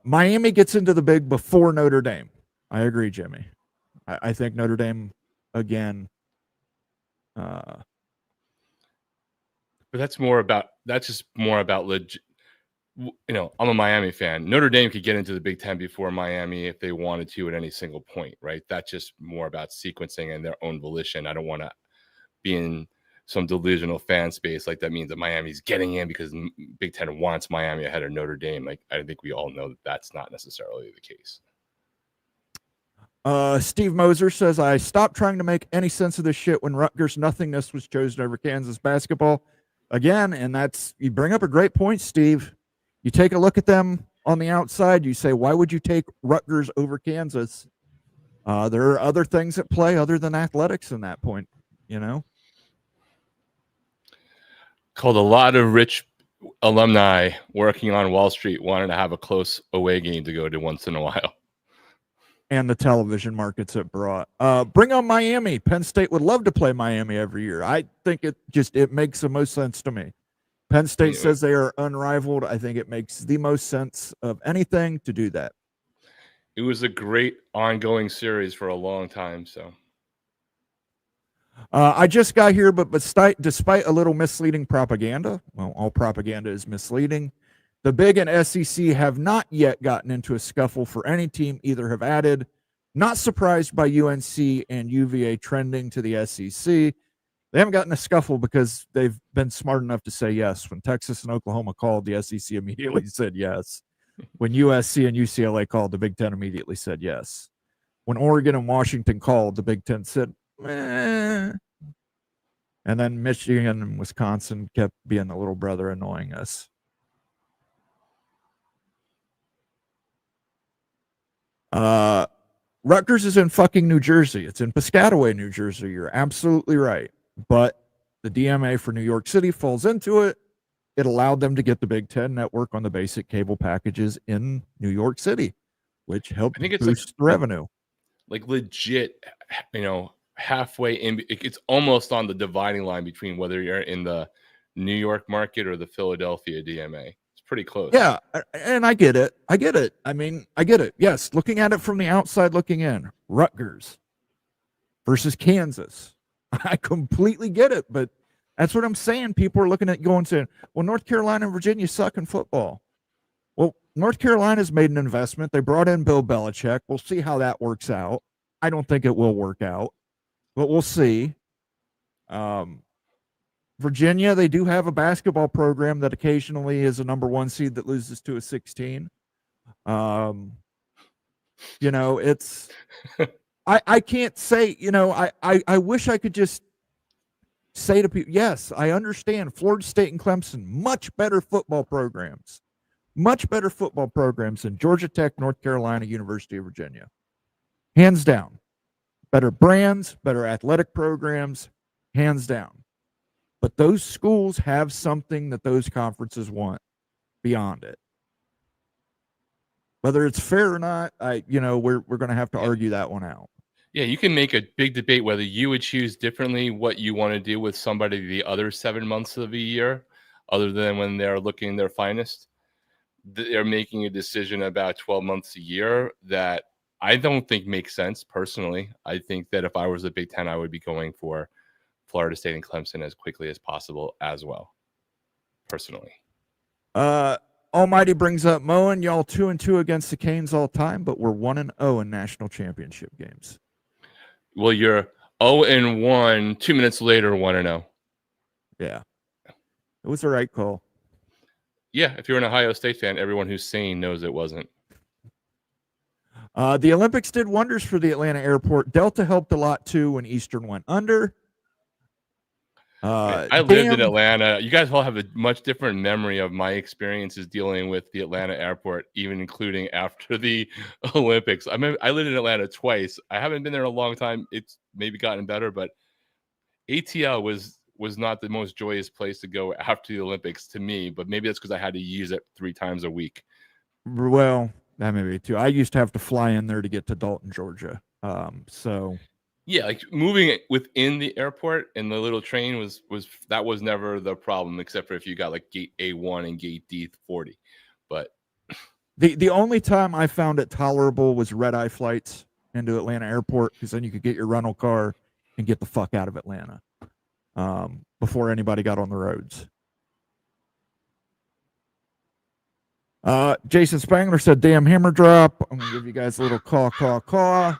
Miami gets into the big before Notre Dame. I agree, Jimmy. I think Notre Dame, again. But that's just more about legit. I'm a Miami fan. Notre Dame could get into the Big Ten before Miami if they wanted to at any single point, right? That's just more about sequencing and their own volition. I don't want to be in some delusional fan space like that means that Miami's getting in because Big Ten wants Miami ahead of Notre Dame. Like, I think we all know that that's not necessarily the case. Steve Moser says, I stopped trying to make any sense of this shit when Rutgers nothingness was chosen over Kansas basketball. Again, and you bring up a great point, Steve. You take a look at them on the outside, you say, why would you take Rutgers over Kansas? There are other things at play other than athletics in that point, Called a lot of rich alumni working on Wall Street wanting to have a close away game to go to once in a while. And the television markets it brought. Bring on Miami. Penn State would love to play Miami every year. I think it makes the most sense to me. Penn State says they are unrivaled. I think it makes the most sense of anything to do that. It was a great ongoing series for a long time. So I just got here, but despite a little misleading propaganda, well, all propaganda is misleading. The Big and SEC have not yet gotten into a scuffle for any team. Either have added. Not surprised by UNC and UVA trending to the SEC. They haven't gotten a scuffle because they've been smart enough to say yes. When Texas and Oklahoma called, the SEC immediately said yes. When USC and UCLA called, the Big Ten immediately said yes. When Oregon and Washington called, the Big Ten said, meh. And then Michigan and Wisconsin kept being the little brother annoying us. Rutgers is in fucking New Jersey. It's in Piscataway, New Jersey. You're absolutely right. But the DMA for New York City falls into it. It allowed them to get the Big Ten network on the basic cable packages in New York City, which helped boost revenue. Like legit, halfway in. It's almost on the dividing line between whether you're in the New York market or the Philadelphia DMA. It's pretty close. Yeah, and I get it. I get it. Yes, looking at it from the outside looking in, Rutgers versus Kansas. I completely get it, but that's what I'm saying. People are looking at going saying, well, North Carolina and Virginia suck in football. Well, North Carolina's made an investment. They brought in Bill Belichick. We'll see how that works out. I don't think it will work out, but we'll see. Virginia, they do have a basketball program that occasionally is a number 1 seed that loses to a 16. It's I can't say, I wish I could just say to people, yes, I understand Florida State and Clemson, much better football programs than Georgia Tech, North Carolina, University of Virginia. Hands down. Better brands, better athletic programs, hands down. But those schools have something that those conferences want beyond it. Whether it's fair or not, we're going to have to argue that one out. Yeah, you can make a big debate whether you would choose differently what you want to do with somebody the other 7 months of the year, other than when they're looking their finest. They're making a decision about 12 months a year that I don't think makes sense personally. I think that if I was the Big Ten, I would be going for Florida State and Clemson as quickly as possible as well, personally. Almighty brings up Moen. Y'all 2-2 against the Canes all time, but we're 1-0 in national championship games. Well, you're 0-1. 2 minutes later, 1-0. Yeah, it was the right call. Yeah, if you're an Ohio State fan, everyone who's sane knows it wasn't. The Olympics did wonders for the Atlanta airport. Delta helped a lot too when Eastern went under. I lived in Atlanta. You guys all have a much different memory of my experiences dealing with the Atlanta airport, even including after the Olympics. I lived in Atlanta twice. I haven't been there in a long time. It's maybe gotten better, but ATL was not the most joyous place to go after the Olympics to me, but maybe that's because I had to use it 3 times a week. Well, that may be too. I used to have to fly in there to get to Dalton, Georgia. Yeah, like moving within the airport and the little train was never the problem, except for if you got like gate A1 and gate D40. But the only time I found it tolerable was red-eye flights into Atlanta airport, because then you could get your rental car and get the fuck out of Atlanta before anybody got on the roads. Jason Spangler said, damn hammer drop. I'm going to give you guys a little caw.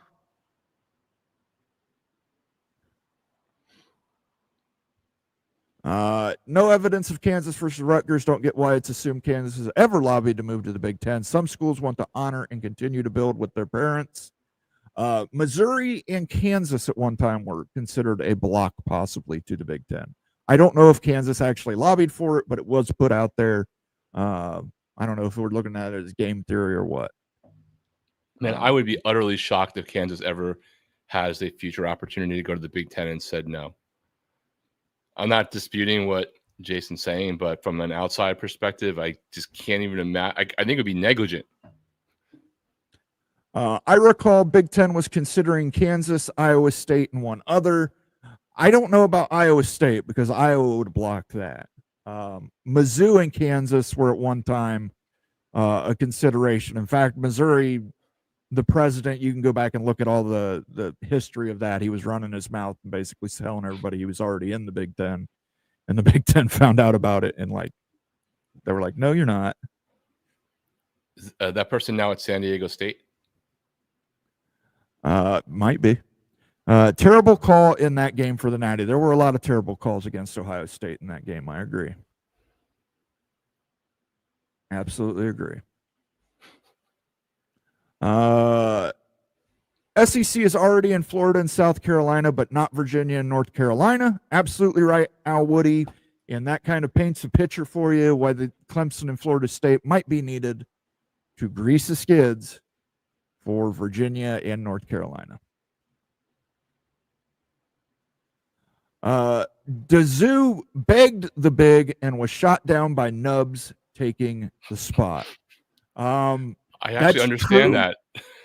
No evidence of Kansas versus Rutgers. Don't get why it's assumed Kansas has ever lobbied to move to the Big Ten. Some schools want to honor and continue to build with their parents. Missouri and Kansas at one time were considered a block possibly to the Big Ten. I don't know if Kansas actually lobbied for it, but it was put out there. I don't know if we're looking at it as game theory or what. Man, I would be utterly shocked if Kansas ever has a future opportunity to go to the Big Ten and said no. I'm not disputing what Jason's saying, but from an outside perspective, I just can't even imagine. I think it would be negligent. I recall Big Ten was considering Kansas, Iowa State, and one other. I don't know about Iowa State because Iowa would block that. Mizzou and Kansas were at one time a consideration. In fact, Missouri, the president, you can go back and look at all the history of that. He was running his mouth and basically telling everybody he was already in the Big Ten. And the Big Ten found out about it and they were like, no, you're not. That person now at San Diego State? Might be. Terrible call in that game for the Natty. There were a lot of terrible calls against Ohio State in that game. I agree. Absolutely agree. SEC is already in Florida and South Carolina, but not Virginia and North Carolina. Absolutely right, Al Woody. And that kind of paints a picture for you why the Clemson and Florida State might be needed to grease the skids for Virginia and North Carolina. Dazoo begged the big and was shot down by Nubs taking the spot. I actually understand true.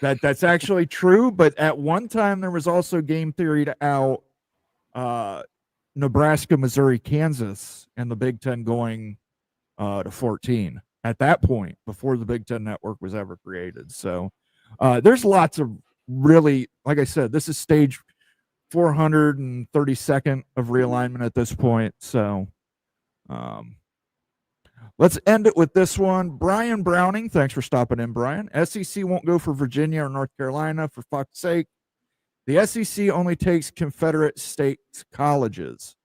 That's actually true, but at one time there was also game theory to out Nebraska, Missouri, Kansas, and the Big Ten going to 14 at that point before the Big Ten Network was ever created. So there's lots of really, like I said, this is stage 432nd of realignment at this point. So let's end it with this one. Brian Browning, thanks for stopping in, Brian. SEC won't go for Virginia or North Carolina, for fuck's sake. The SEC only takes Confederate States colleges.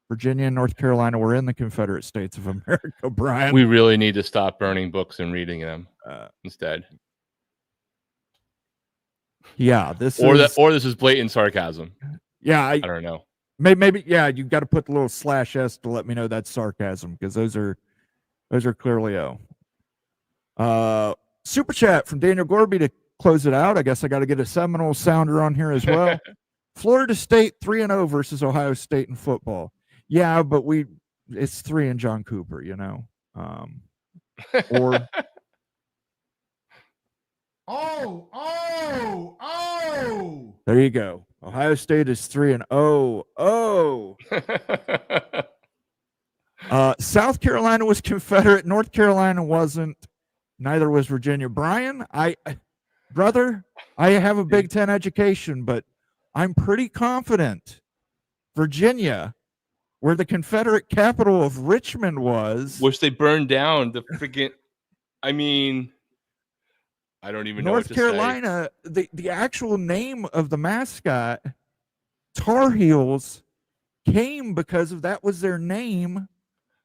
Virginia and North Carolina were in the Confederate States of America, Brian. We really need to stop burning books and reading them instead. Yeah, this is blatant sarcasm. Yeah, I don't know. Maybe yeah, you got to put the little /s to let me know that's sarcasm, because those are clearly super chat from Daniel Gorby to close it out. I guess I got to get a Seminole sounder on here as well. Florida State 3-0 versus Ohio State in football. Yeah, but it's 3 and John Cooper, you know. Or there you go. Ohio State is 3-0. South Carolina was Confederate. North Carolina wasn't. Neither was Virginia. Brian, brother, I have a Big Ten education, but I'm pretty confident Virginia, where the Confederate capital of Richmond was, which they burned down the freaking, I mean, I don't even know what to Carolina, say. The actual name of the mascot, Tar Heels, came because that was their name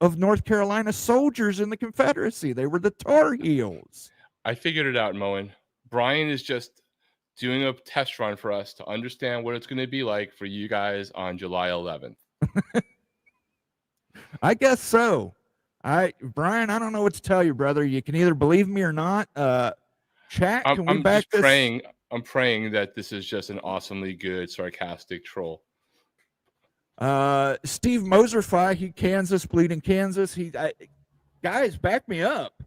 of North Carolina soldiers in the Confederacy. They were the Tar Heels. I figured it out, Moen. Brian is just doing a test run for us to understand what it's going to be like for you guys on July 11th. I guess so. Brian, I don't know what to tell you, brother. You can either believe me or not. Chat, can we back this? I'm praying that this is just an awesomely good, sarcastic troll. Steve Moserfi, Kansas, bleeding Kansas. Guys, back me up.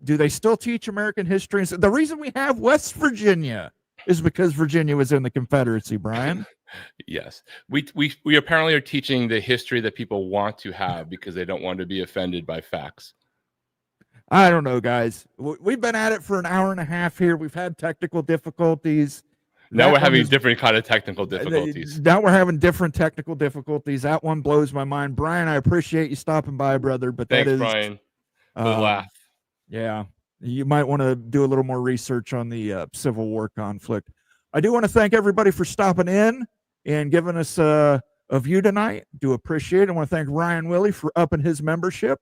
Do they still teach American history? The reason we have West Virginia is because Virginia was in the Confederacy, Brian. Yes. We apparently are teaching the history that people want to have because they don't want to be offended by facts. I don't know, guys. We've been at it for an hour and a half here. We've had technical difficulties. Now we're having different kind of technical difficulties. Now we're having different technical difficulties. That one blows my mind. Brian, I appreciate you stopping by, brother. But thanks, that is Brian. Good laugh. Yeah. You might want to do a little more research on the Civil War conflict. I do want to thank everybody for stopping in and giving us a view tonight. Do appreciate it. I want to thank Ryan Willie for upping his membership.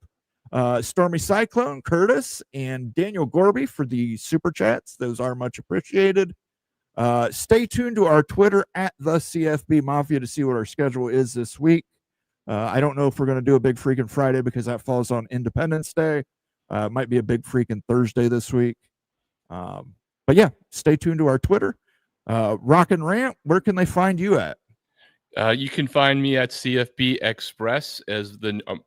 Stormy Cyclone, Curtis, and Daniel Gorby for the super chats. Those are much appreciated. Stay tuned to our Twitter at the CFB Mafia to see what our schedule is this week. I don't know if we're going to do a big freaking Friday because that falls on Independence Day. It might be a big freaking Thursday this week. But yeah, stay tuned to our Twitter. Rock and Rant, where can they find you at? You can find me at CFB Express as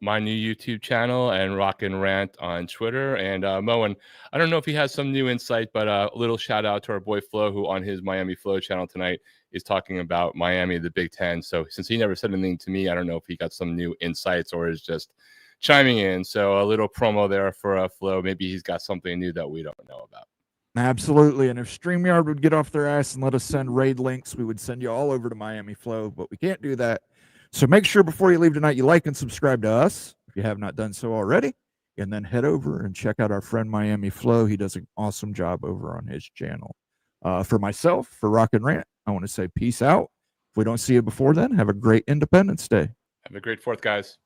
my new YouTube channel, and Rock and Rant on Twitter. And Moen, I don't know if he has some new insight, but a little shout out to our boy Flo, who on his Miami Flow channel tonight is talking about Miami, the Big Ten. So since he never said anything to me, I don't know if he got some new insights or is just chiming in. So a little promo there for Flo. Maybe he's got something new that we don't know about. Absolutely. And if StreamYard would get off their ass and let us send raid links, we would send you all over to Miami Flow, but we can't do that. So make sure before you leave tonight, you like and subscribe to us if you have not done so already. and then head over and check out our friend Miami Flo. He does an awesome job over on his channel. For myself, for Rock and Rant, I want to say peace out. If we don't see you before then, have a great Independence Day. Have a great 4th, guys.